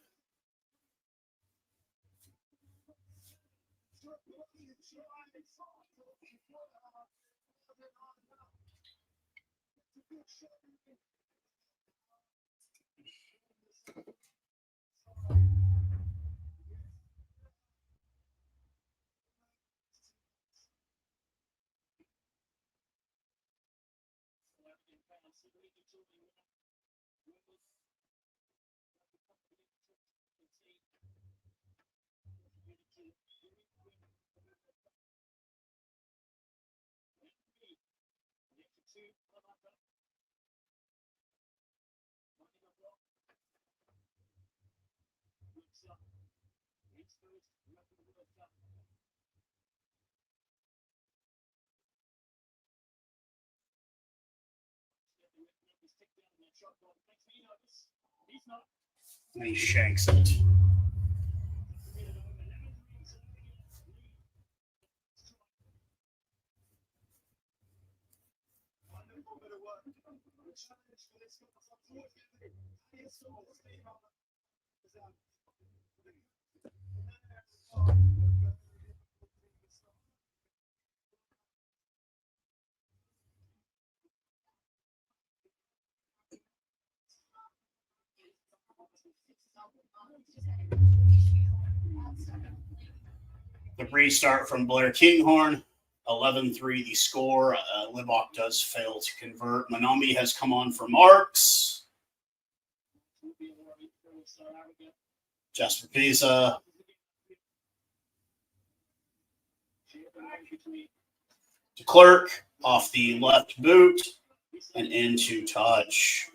Speaker 1: And he shanks it. The restart from Blair Kinghorn. 11-3 the score. Libok does fail to convert. Manami has come on for Marks. Jasper Pisa. To Clerk off the left boot and into touch.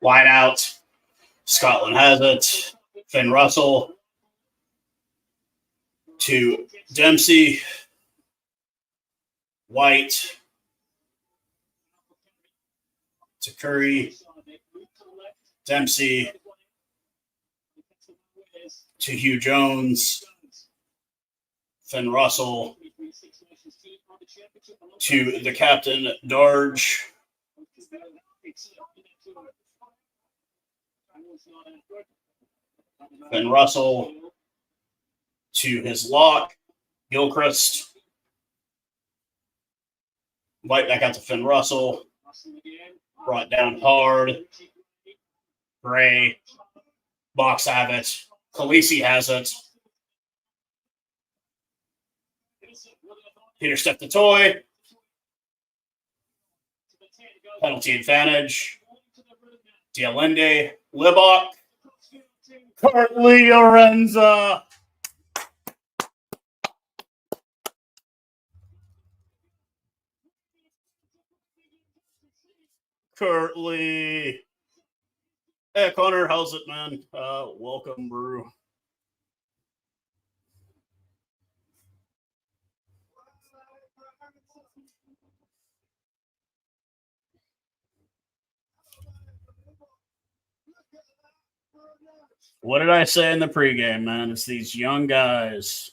Speaker 1: Wide out. Scotland has it. Finn Russell to Dempsey. White to Curry. Dempsey to Hugh Jones. Finn Russell to the captain, Darge. Finn Russell to his lock, Gilchrist. White back out to Finn Russell. Brought down hard. Gray. Box have it. Khaleesi has it. Peter stepped the toy. Penalty advantage. Dialende. Libok. Curtly Orenza. Curtly. Hey, Connor, how's it, man? Welcome, Brew. What did I say in the pregame, man? It's these young guys.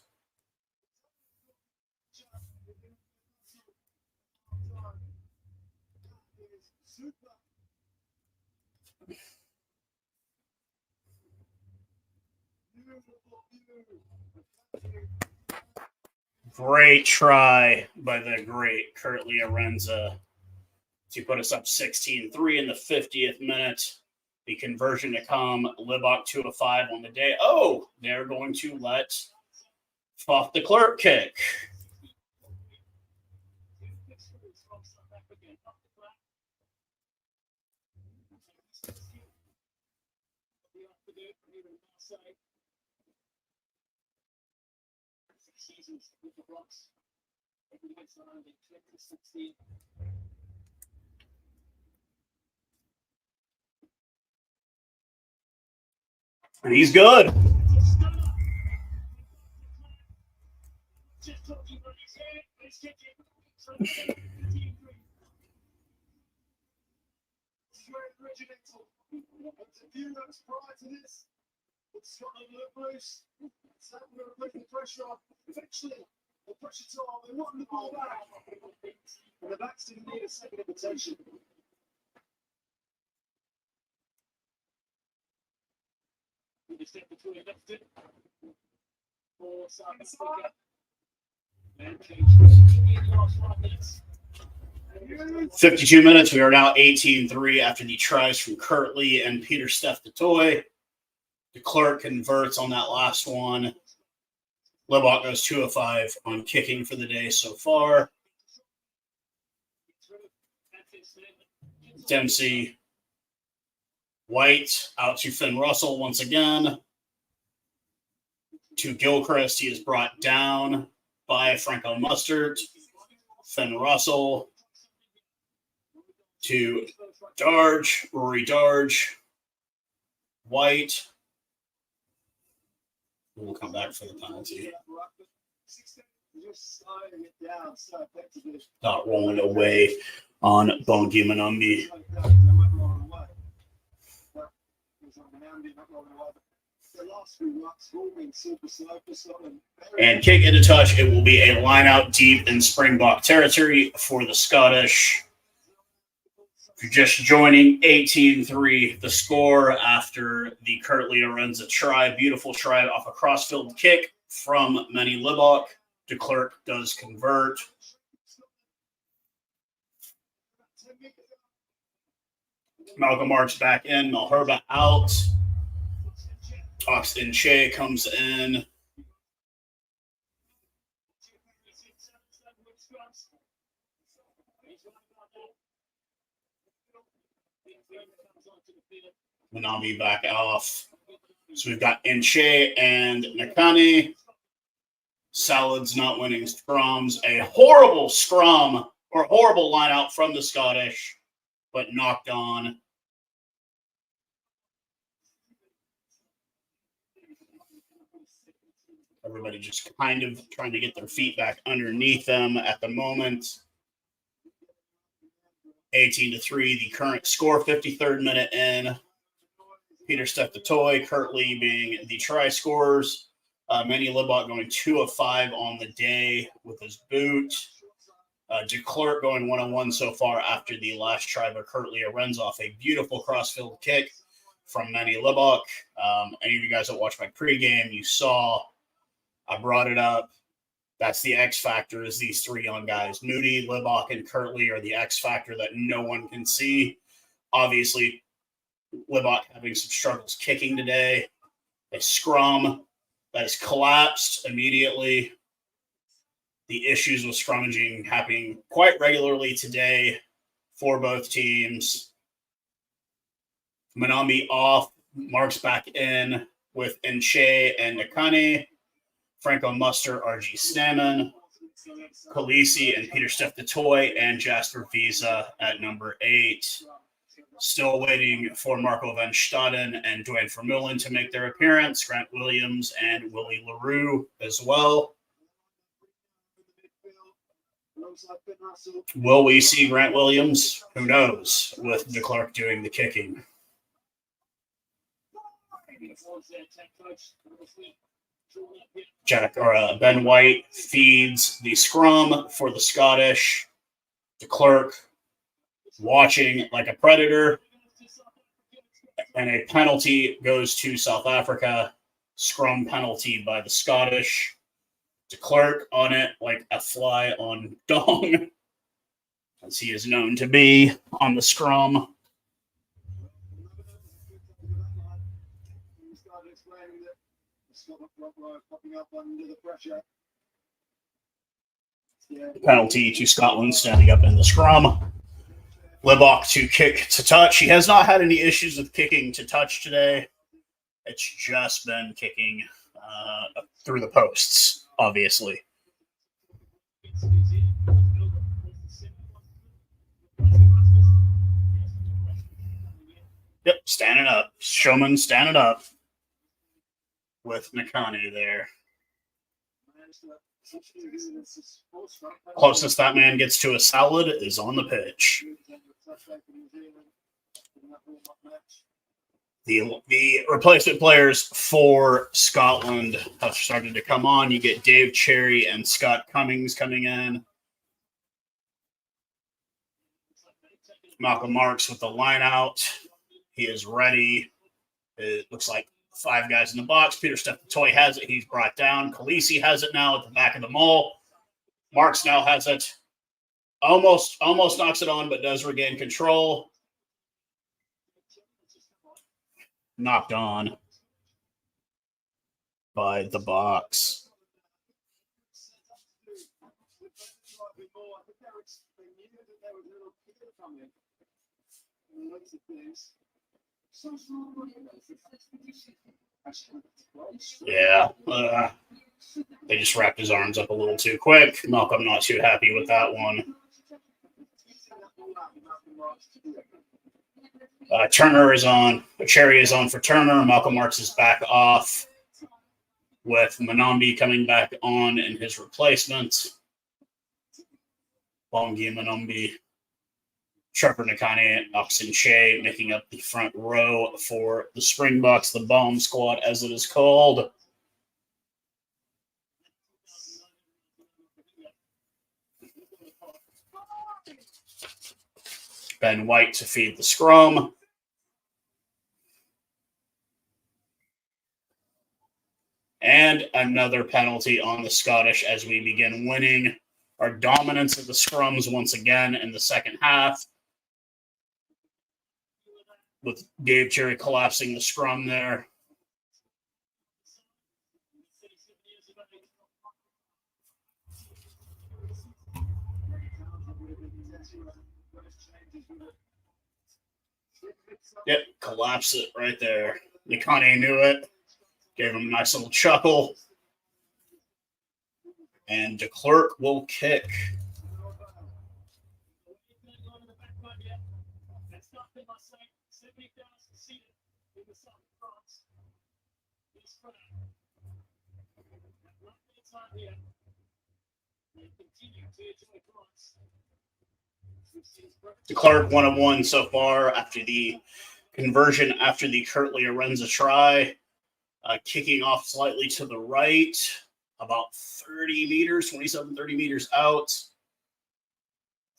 Speaker 1: Great try by the great Curtly Orenza to put us up 16-3 in the 50th minute. The conversion to come, Libok 2-5 on the day. Oh, they're going to let off the Clerk kick.
Speaker 5: Seasons with the Blocks. Against Ireland in 2016.
Speaker 1: And he's good.
Speaker 5: Just talking about his head, he's kicking. So it's
Speaker 3: very regimental. It's a few reps prior to this. It's Scotland look loose. It's that we're putting the pressure on. Eventually, the pressure's on. They want the ball back. And the backs didn't need a second invitation.
Speaker 5: the step between lifted for South Africa. And the last 5 minutes.
Speaker 1: 52 minutes. We are now 18-3 after the tries from Kirtley and Peter Steph-Toy. De Klerk converts on that last one. Lebach goes 2 of 5 on kicking for the day so far. Dempsey, White out to Finn Russell once again. To Gilchrist, he is brought down by Franco Mustard. Finn Russell to Darge, Rory Darge, White. We'll come back for the penalty. Not rolling away on Bongi Manumbi. And kick into touch. It will be a line out deep in Springbok territory for the Scottish. If you're just joining, 18-3 the score after the Kirtley Arenza try. Beautiful try off a crossfield kick from Mighty Springbok. De Klerk does convert. Malcolm Marks back in. Malherba out. Austin Shea comes in. Manami back off. So we've got Inche and Nakani. Salad's not winning scrums. A horrible scrum or horrible line out from the Scottish, but knocked on. Everybody just kind of trying to get their feet back underneath them at the moment. 18-3, the current score, 53rd minute in. Peter Steph-Toy, Kirtley being the try scorers. Mighty Springbok going 2 of 5 on the day with his boot. De Klerk going 1-1 so far after the last try by Kirtley runs off a beautiful crossfield kick from Mighty Springbok. Any of you guys that watched my pregame, you saw I brought it up. That's the X factor is these 3 young guys. Moody, Springbok, and Kirtley are the X factor that no one can see. Obviously, Springbok having some struggles kicking today. A scrum that has collapsed immediately. The issues with scrummaging happening quite regularly today for both teams. Manambi off, Marks back in with Inche and Nakane. Franco Muster, RG Stammen, Khaleesi and Peter Steph-Toy, and Jasper Visa at number 8. Still waiting for Marco van Staden and Dwayne Vermeulen to make their appearance. Grant Williams and Willie LaRue as well. Will we see Grant Williams? Who knows, with De Klerk doing the kicking. Ben White feeds the scrum for the Scottish. De Klerk watching like a predator. And a penalty goes to South Africa. Scrum penalty by the Scottish. De Klerk on it like a fly on dong, as he is known to be on the scrum. Penalty to Scotland standing up in the scrum. Springbok to kick to touch. He has not had any issues with kicking to touch today. It's just been kicking through the posts, obviously. Yep, standing up. Showman standing up with Nakani there. Closest that man gets to a salad is on the pitch. The replacement players for Scotland have started to come on. You get Dave Cherry and Scott Cummings coming in. Malcolm Marks with the line out. He is ready. It looks like 5 guys in the box. Peter Stepatoy has it. He's brought down. Khaleesi has it now at the back of the mall. Marks now has it. Almost knocks it on, but does regain control. Knocked on by the box. Yeah. They just wrapped his arms up a little too quick. Malcolm not too happy with that one. Turner is on. Cherry is on for Turner. Malcolm Marks is back off with Manambi coming back on in his replacement. Bongi Manambi. Trevor Nakane and Oxen Shea making up the front row for the Springboks, the bomb squad as it is called. Ben White to feed the scrum. And another penalty on the Scottish as we begin winning our dominance of the scrums once again in the second half. With Dave Cherry collapsing the scrum there. Yep, collapse it right there. Nikane knew it. Gave him a nice little chuckle. And de Klerk will kick. De Klerk 1-1 so far after the conversion after the Kurtley Arenza try. Kicking off slightly to the right, about 30 meters, 27, 30 meters out.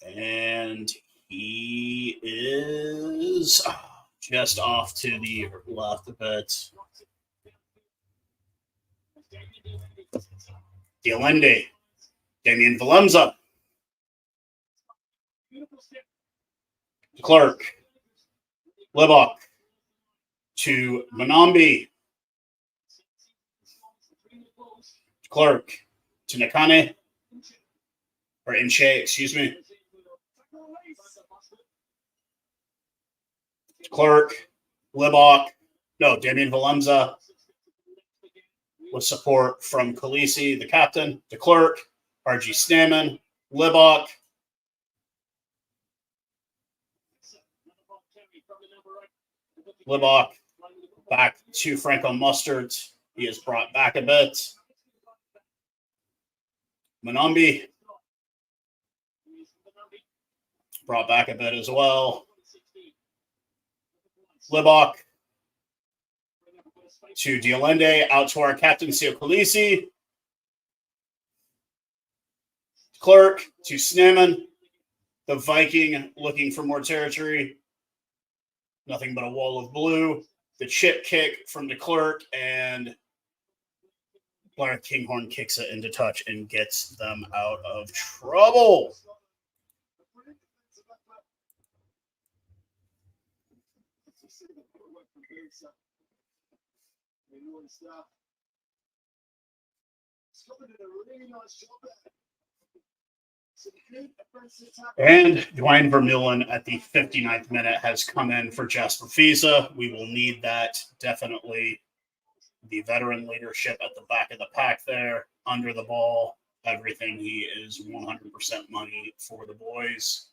Speaker 1: And he is just off to the left a bit. Dialende. Damien Valemza. De Klerk. Libok. To Manambi. De Klerk. To Nakane. Or Inche, excuse me. De Klerk. Libok. No, Damien Valemza. With support from Khaleesi, the captain. De Klerk. RG Snaman. Libok. Libok back to Franco Mustard. He is brought back a bit. Manambi brought back a bit as well. Libok to Dialende, out to our captain, Sio Khaleesi. Klerk to Snaman. The Viking looking for more territory. Nothing but a wall of blue. The chip kick from de Klerk, and Blair Kinghorn kicks it into touch and gets them out of trouble. And Dwayne Vermeulen at the 59th minute has come in for Jasper Fiza. We will need that definitely the veteran leadership at the back of the pack there, under the ball, everything. He is 100% money for the boys.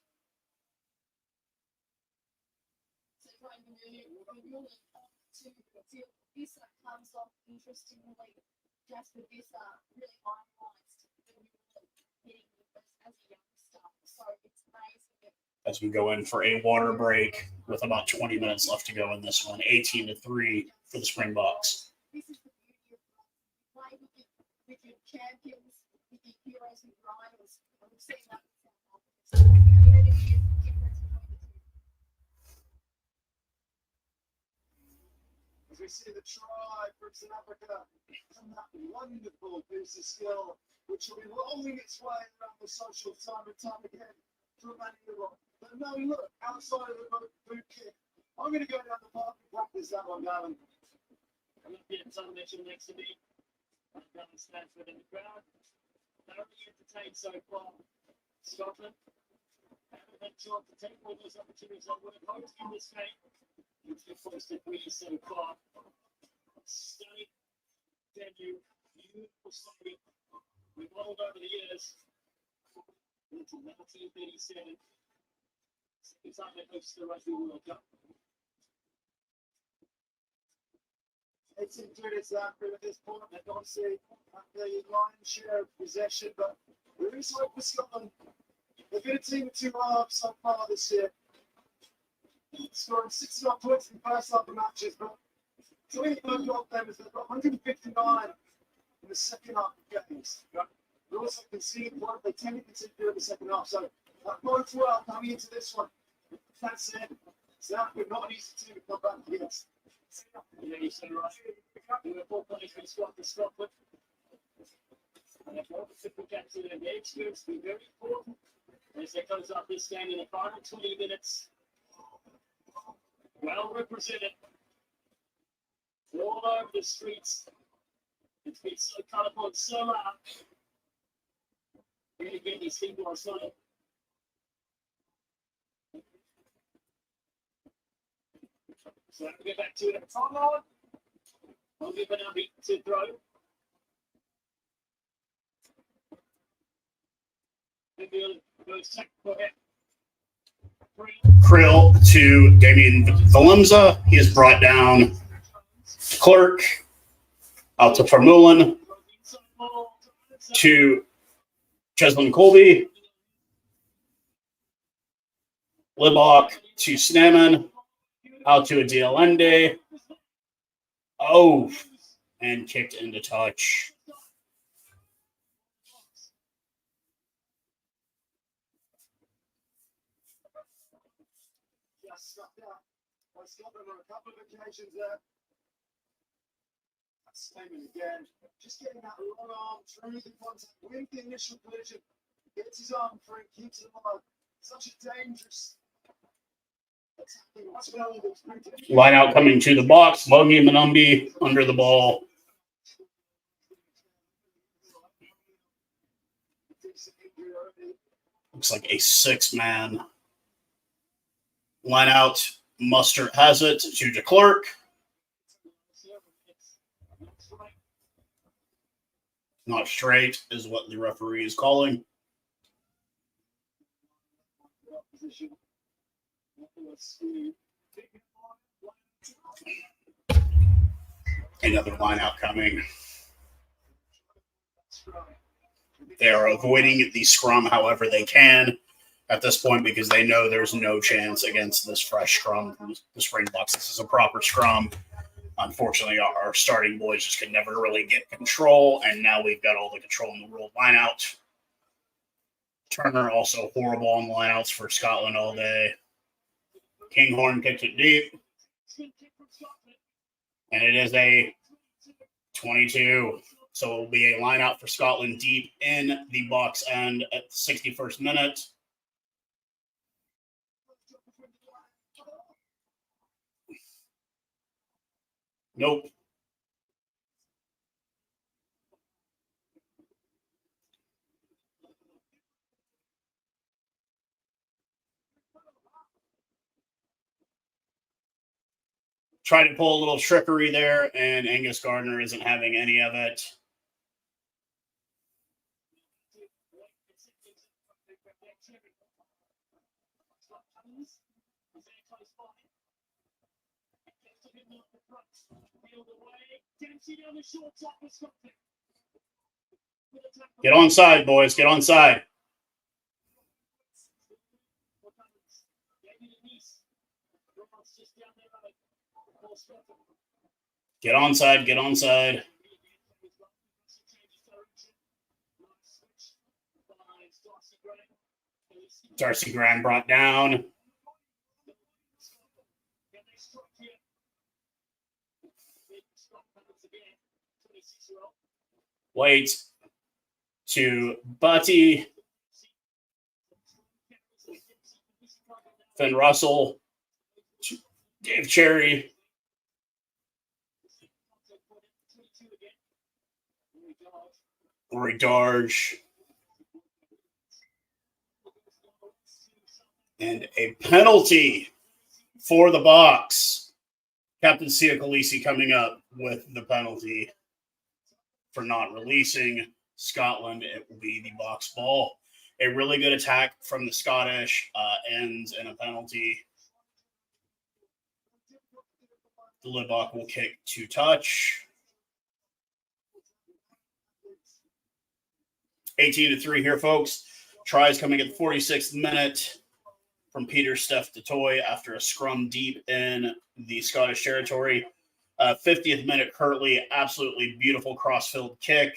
Speaker 4: Visa comes off interestingly, just with Visa really idolized hitting as a youngster. So it's amazing.
Speaker 1: As we go in for a water break with about 20 minutes left to go in this one, 18-3 for the Springboks.
Speaker 4: This is the beauty of play with your champions, with your heroes and rivals. We've seen that before. So the difference between the two.
Speaker 3: As we see the try from South Africa from that wonderful piece of skill, which will be rolling its way around the social time and time again for many of them. But no, look, outside of the boot kick, I'm going to go down the park and practice that one, Gavin.
Speaker 5: I'm looking at some mention next to me. Gavin Stanford in the crowd. Thoroughly entertained so far. Scotland haven't had a chance to take all those opportunities I would have hoped in this game. It's been close to 3 so far. Stunning debut, beautiful story. We've modeled over the years. Into 1937. Second time they host the Rugby World Cup.
Speaker 3: 18 minutes after at this point, they've obviously had the lion's share of possession, but there is hope for Scotland. They've been a team with 2 halves so far this year. Scoring 69 points in the first half of matches, but something that they've got them is they've got 159 in the second half of games. They also conceded one, they tend to concede in the second half, so that bodes well coming into this one. That said, South Africa not an easy team to come back against.
Speaker 5: Yeah, you're so right. Liverpool punishment squad for Scotland. And if all the triple captain and their experience will be very important as they close up this game in the final 20 minutes. Well represented all over the streets. It's been so colourful and so loud. Really get these people on side. So we'll get back to it. I'll give it a beat to throw. Maybe goes check for it.
Speaker 1: Krill to Damien Valimza. He is brought down to Clark. Out to Vermeulen. To Cheslin Colby. Libok to Snaman. Out to Adialende. Oh, and kicked into touch.
Speaker 3: Just struck out by Scotland on a couple of occasions there. That's Stamen again. Just getting that long arm through the contact with the initial collision. Gets his arm free, keeps it alive. Such a dangerous attacking spell.
Speaker 1: Line out coming to the box. Logie Manumbi under the ball. Looks like a 6-man. Line out. Mustard has it to de Klerk. Not straight is what the referee is calling. Another line out coming. They are avoiding the scrum however they can at this point because they know there's no chance against this fresh scrum from the Springboks. This is a proper scrum. Unfortunately, our starting boys just could never really get control, and now we've got all the control in the world. Line out. Turner also horrible on lineouts for Scotland all day. Kinghorn kicked it deep. And it is a 22. So it will be a line out for Scotland deep in the box end at the 61st minute. Nope. Tried to pull a little trickery there, and Angus Gardner isn't having any of it. Get on side, boys. Get on side. Get on side. Get on side. Darcy Graham brought down. Wait to Butty. Finn Russell. Dave Cherry. Rory Darge. And a penalty for the Boks. Captain Sia Khaleesi coming up with the penalty for not releasing Scotland. It will be the Boks ball. A really good attack from the Scottish ends in a penalty. The Libbok will kick to touch. 18-3 here, folks. Tries coming at the 46th minute from Peter Steph DeToy after a scrum deep in the Scottish territory. 50th minute, Kirtley, absolutely beautiful cross-field kick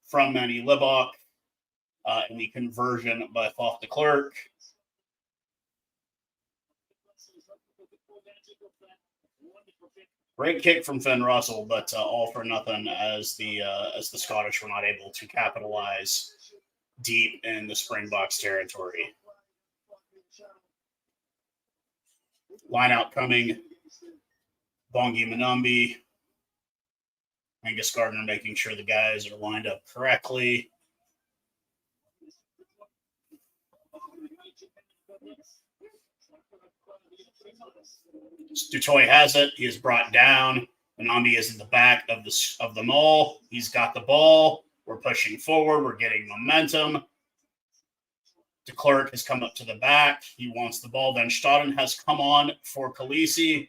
Speaker 1: from Manny Libbok. And the conversion by Faf de Klerk. Great kick from Finn Russell, but all for nothing as the Scottish were not able to capitalize deep in the Springboks territory. Line out coming. Bongi Manumbi. Angus Gardner making sure the guys are lined up correctly. DeToy has it. He is brought down. Manumbi is in the back of the maul. He's got the ball. We're pushing forward. We're getting momentum. De Klerk has come up to the back. He wants the ball. Van Staden has come on for Khaleesi.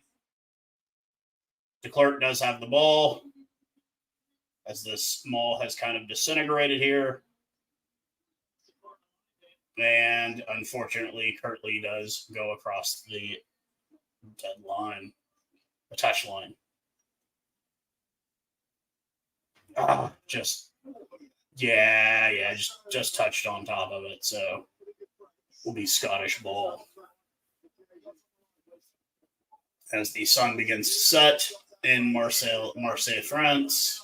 Speaker 1: De Klerk does have the ball as this maul has kind of disintegrated here. And unfortunately, Kirtley does go across the dead line, the touch line. Just touched on top of it. So will be Scottish ball as the sun begins to set in Marseille, France.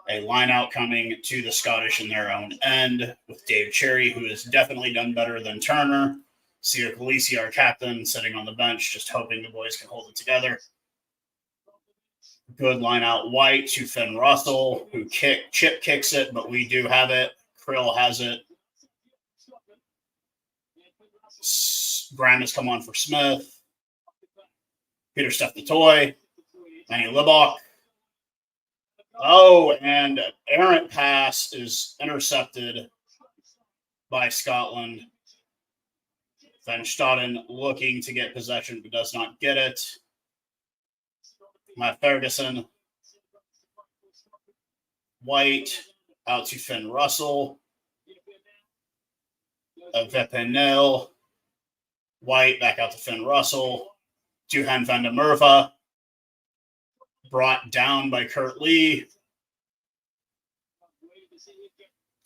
Speaker 1: A line out coming to the Scottish in their own end with Dave Cherry, who has definitely done better than Turner. Sia Khaleesi, our captain, sitting on the bench, just hoping the boys can hold it together. Good line out White to Finn Russell, who chip kicks it, but we do have it. Krill has it. Graham has come on for Smith. Peter Steph DeToy. Manny Libbok. Oh, and an errant pass is intercepted by Scotland. Van Staden looking to get possession, but does not get it. Matt Ferguson. White out to Finn Russell. Vepenel. White back out to Finn Russell. Duhan van der Merwe. Brought down by Kurt Lee.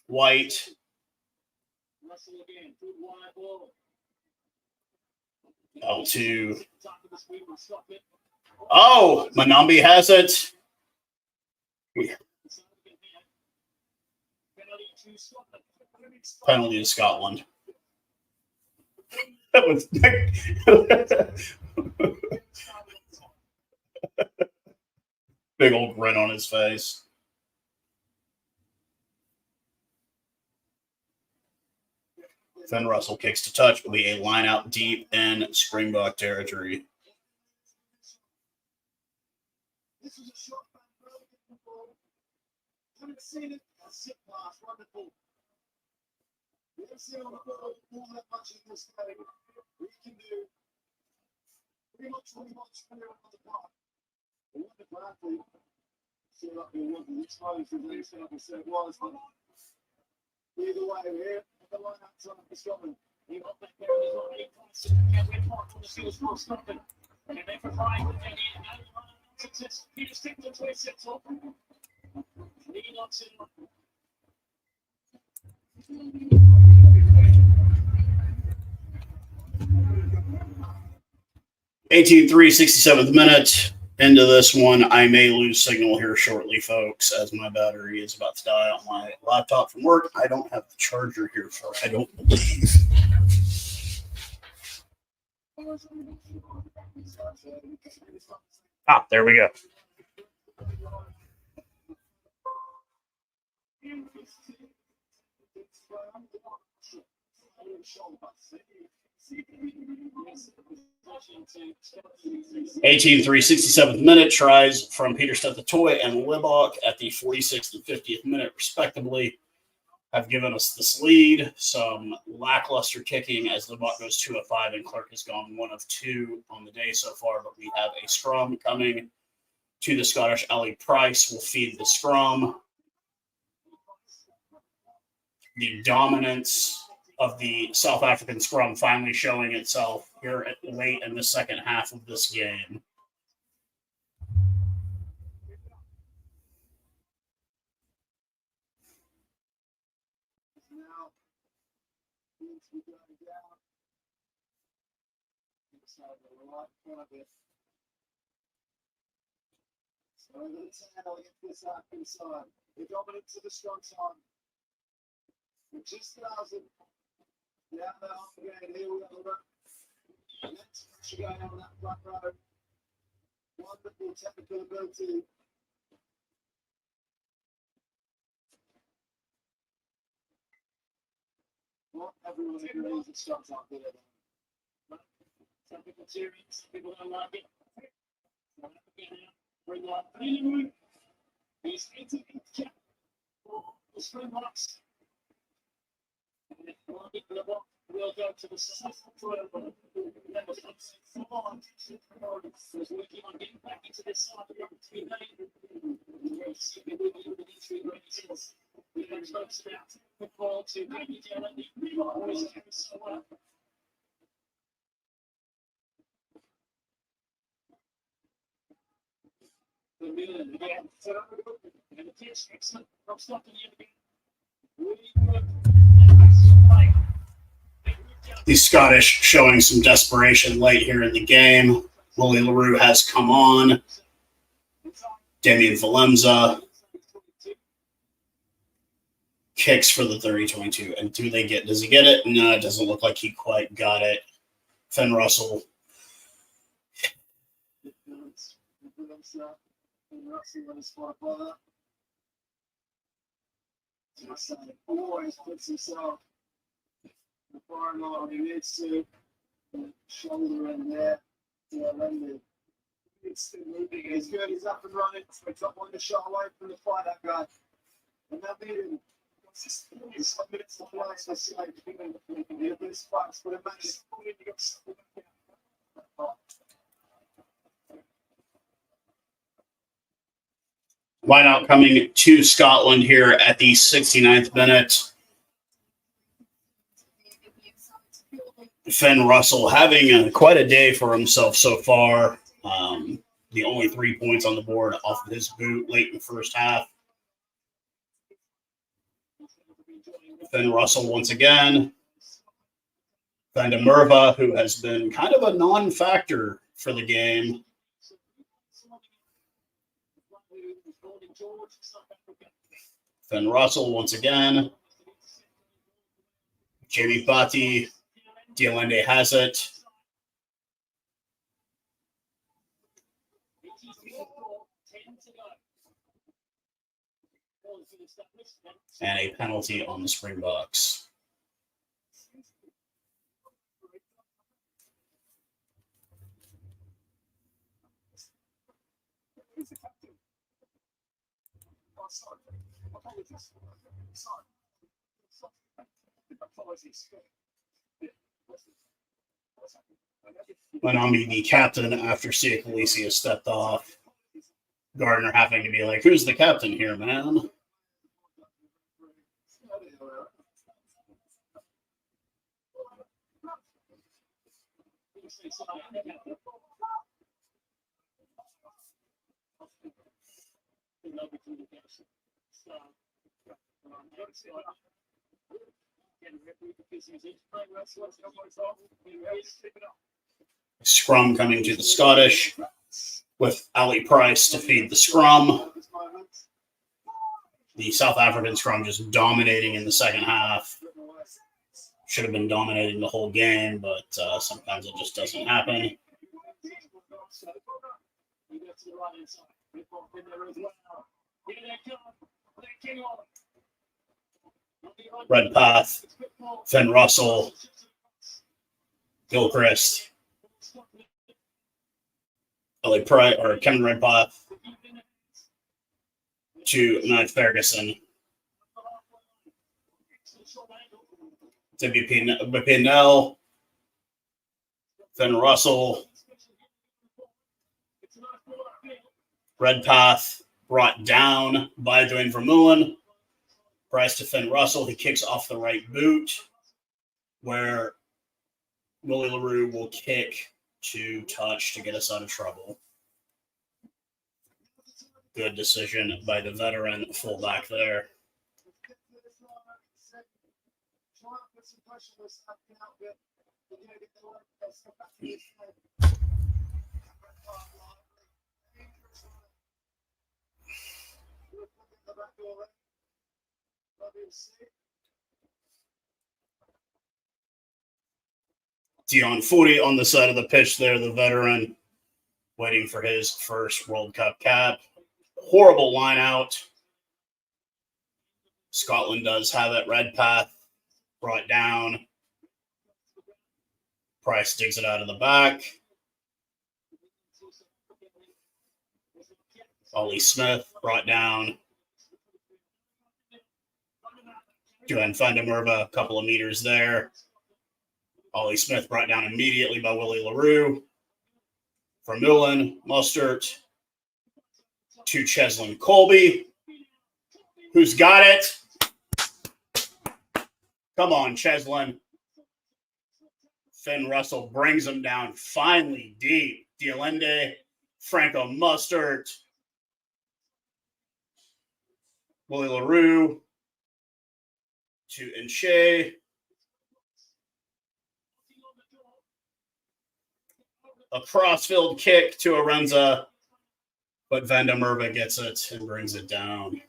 Speaker 1: White. L2. Oh, Manumbi has it. Penalty to Scotland. That was big old grin on his face. Finn Russell kicks to touch. Will be a line out deep in Springbok territory.
Speaker 3: This was a shot back early in the ball. Haven't seen it. A sit pass, wonderful. We haven't seen on the ball all that much in this game. We can do pretty much what we want to do on the park. A wonderful athlete. Feel like we want to expose the race, like I said, was. But either way, we're here. The line outside for Scotland.
Speaker 5: He got back there and he's already constantly went on the field for Scotland. And they're trying to get in. Success. Peter Stickler to his set up. Leading on to
Speaker 1: 18-3, 67th minute. Into this one, I may lose signal here shortly, folks, as my battery is about to die on my laptop from work. I don't have the charger here for I don't believe. Ah, there we go.
Speaker 5: to
Speaker 1: 18-3, 67th minute. Tries from Peter Toy and Libok at the 46th and 50th minute, respectively, have given us this lead. Some lackluster kicking as Libok goes 2 of 5 and Clark has gone 1 of 2 on the day so far. But we have a scrum coming to the Scottish. Ali Price will feed the scrum. The dominance of the South African scrum finally showing itself here late in the second half of this game.
Speaker 3: Now, things we going down. Inside the right front of it. So over the tail against this half inside. The dominance of the strong side. It just doesn't. Down the half again. Here we go. Let's go down that front row. Wonderful technical ability. Not everyone agrees it starts out there.
Speaker 5: some people cheering, some people don't like it. Bring on Greenwood. He's 18 cap for the Springboks. And if you want to get the ball, we'll go to the successful trial. Remember, it's 4 was working on getting back into this side of the 3 lane. We'll see if we can do the 3 races. We have folks about football to maybe down at the always carry so well. The million again, set up and the pitch, excellent from Stockton again. Really good.
Speaker 1: The Scottish showing some desperation late here in the game. Willie LaRue has come on. Damien Valemza kicks for the 30-22. And does he get it? No, it doesn't look like he quite got it. Finn Russell.
Speaker 3: Always puts himself far along. He needs to shoulder in there. Yeah, landed. He's still moving. He's good. He's up and running. We got one to shot away from the fight, that guy. And that meeting. It's some minutes to play. So it's like you have this fight for the match.
Speaker 1: Line out coming to Scotland here at the 69th minute. Finn Russell having quite a day for himself so far. The only 3 points on the board off of his boot late in the first half. Finn Russell once again. Van de Merva, who has been kind of a non-factor for the game. Finn Russell once again. Jamie Bati. Diolande Howzit. And a penalty on the Springboks. Manami, the captain, after Sia Khaleesi has stepped off. Gardner having to be like, who's the captain here, man? Scrum coming to the Scottish with Ali Price to feed the scrum. The South African scrum just dominating in the second half. Should have been dominating the whole game, but sometimes it just doesn't happen. Redpath, Finn Russell, Gilchrist, Ali Price, or Kevin Redpath to Matt Ferguson. WP Nell, Finn Russell, Redpath brought down by Dwayne Vermeulen. Price to Finn Russell. He kicks off the right boot where Willie LaRue will kick to touch to get us out of trouble. Good decision by the veteran fullback there. Dion Foudy on the side of the pitch there, the veteran, waiting for his first World Cup cap. Horrible line out. Scotland does have it. Redpath brought down. Price digs it out of the back. Ollie Smith brought down. Johan van der Merwe, a couple of meters there. Ollie Smith brought down immediately by Willie LaRue. Vermeulen, Mustard to Cheslin Colby. Who's got it? Come on, Cheslin. Finn Russell brings him down finally deep. Dialende, Franco Mustard, Willie LaRue to Enche. A crossfield kick to Arenza, but Van der Merwe gets it and brings it down.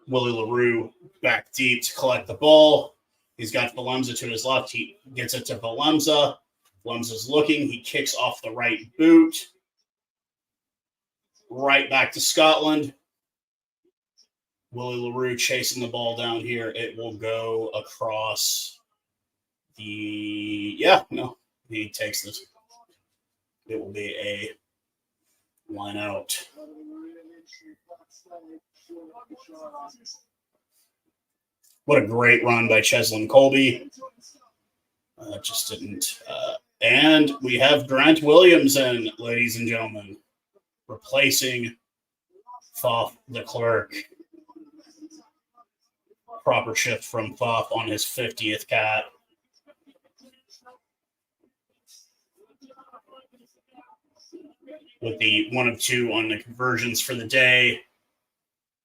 Speaker 1: Willie LaRue back deep to collect the ball. He's got Valemza to his left. He gets it to Valemza. Valemza's looking. He kicks off the right boot. Right back to Scotland. Willie LaRue chasing the ball down here. It will go across the... he takes this. It will be a line out. What a great run by Cheslin Colby. Just didn't. And we have Grant Williams in, ladies and gentlemen, replacing Faf de Klerk. Proper shift from Faf on his 50th cap. With the 1 of 2 on the conversions for the day.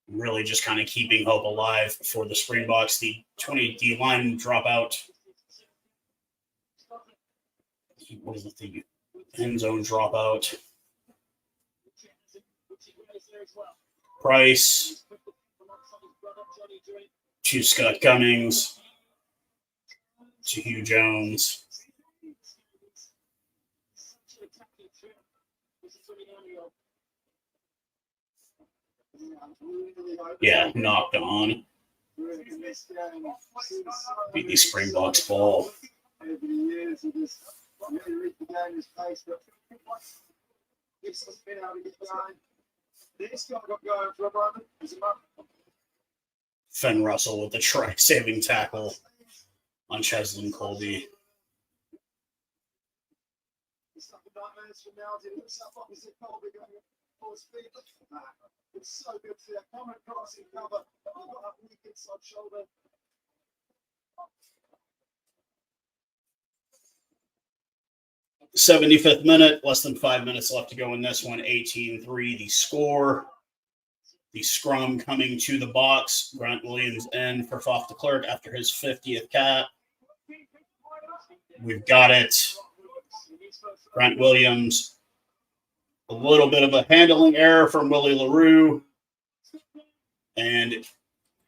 Speaker 1: Really just kind of keeping hope alive for the Springboks. The line dropout. What is the end zone dropout? Price to Scott Cummings to Hugh Jones. Yeah, knocked on. Beat the Springboks ball.
Speaker 3: game his pace, but this has been able to get going. This guy got going for a moment.
Speaker 1: Finn Russell with the try-saving tackle on Cheslin Colby.
Speaker 3: It's like a nightmares from now. It looks like opposite Colby going at full speed. Look at that. It's so good to see that common crossing cover. You've got that weak inside shoulder.
Speaker 1: 75th minute, less than 5 minutes left to go in this one. 18-3, the score. The scrum coming to the box. Grant Williams in for Faf de Klerk after his 50th cap. We've got it. Grant Williams. A little bit of a handling error from Willie LaRue. And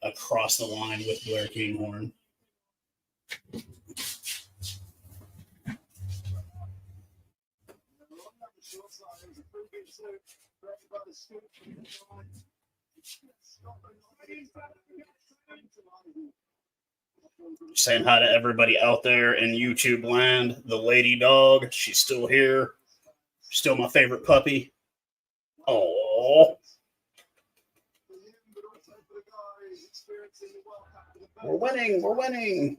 Speaker 1: across the line with Blair Kinghorn. Saying hi to everybody out there in YouTube land. The lady dog, she's still here. Still my favorite puppy. Oh, we're winning. We're winning.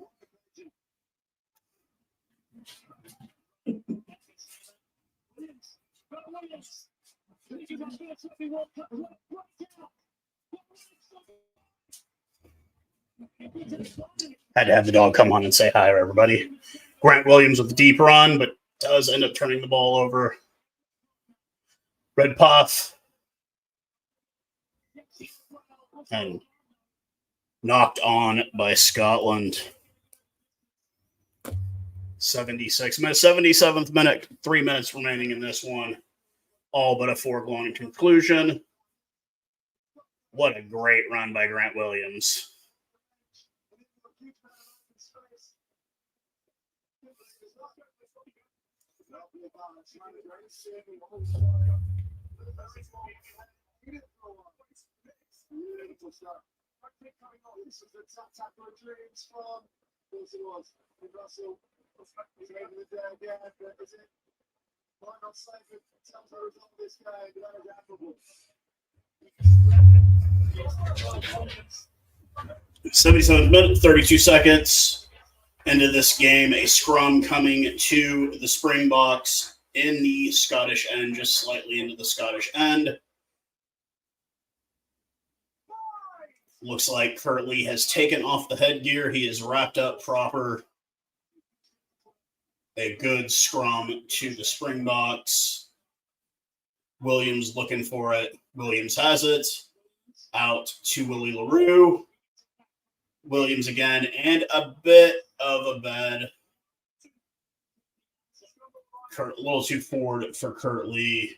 Speaker 1: Had to have the dog come on and say hi to everybody. Grant Williams with the deep run, but does end up turning the ball over. Red Puff. And knocked on by Scotland. 76 minutes, 77th minute, 3 minutes remaining in this one. All but a foregone conclusion. What a great run by Grant Williams. '77 minutes, 32 seconds into this game. A scrum coming to the Springboks in the Scottish end, just slightly into the Scottish end. Looks like Kirtley has taken off the headgear. He is wrapped up proper. A good scrum to the Springboks. Williams looking for it. Williams has it. Out to Willie LaRue. Williams again, and a bit of a bed. A little too forward for Kirtley.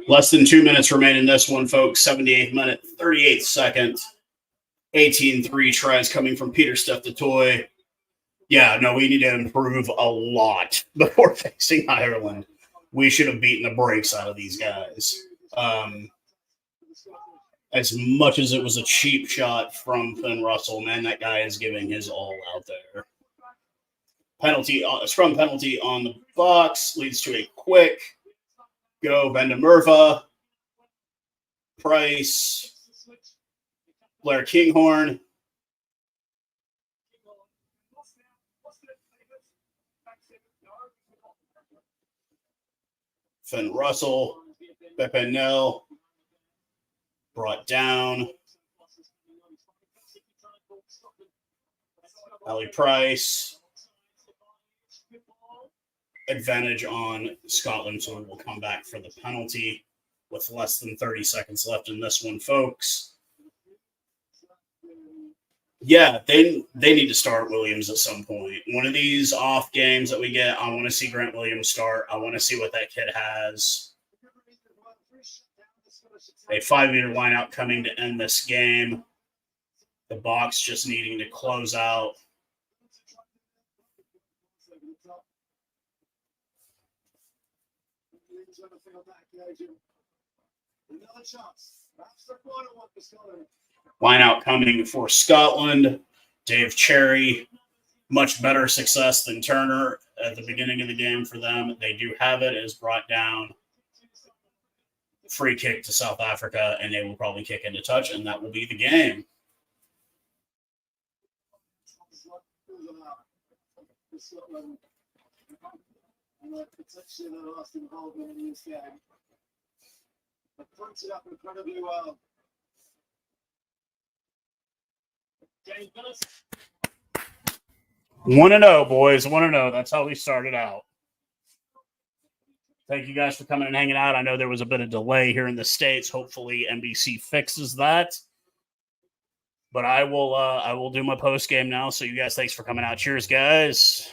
Speaker 1: Less than 2 minutes remain in this one, folks. 78th minute, 38th second. 18-3 tries coming from Peter Steph the Toy. Yeah, no, we need to improve a lot before facing Ireland. We should have beaten the brakes out of these guys. As much as it was a cheap shot from Finn Russell, man, that guy is giving his all out there. Penalty, scrum penalty on the box leads to a quick go. Vandermerva, Price, Blair Kinghorn. Finn Russell, Bepinel, brought down. Ali Price. Advantage on Scotland, so we'll come back for the penalty with less than 30 seconds left in this one, folks. Yeah, they need to start Williams at some point. One of these off games that we get, I want to see Grant Williams start. I want to see what that kid has. A 5-meter line out coming to end this game. The Boks just needing to close out.
Speaker 3: Another chance. That's the final one for Scotland.
Speaker 1: Line out coming for Scotland. Dave Cherry, much better success than Turner at the beginning of the game for them. They do have it. It is brought down. Free kick to South Africa, and they will probably kick into touch, and that will be the game.
Speaker 3: Scotland, potentially their last involvement in this game. They fronted up incredibly well.
Speaker 1: 1-0, boys. 1-0. That's how we started out. Thank you guys for coming and hanging out. I know there was a bit of delay here in the States. Hopefully NBC fixes that. But I will do my post game now. So you guys, thanks for coming out. Cheers, guys.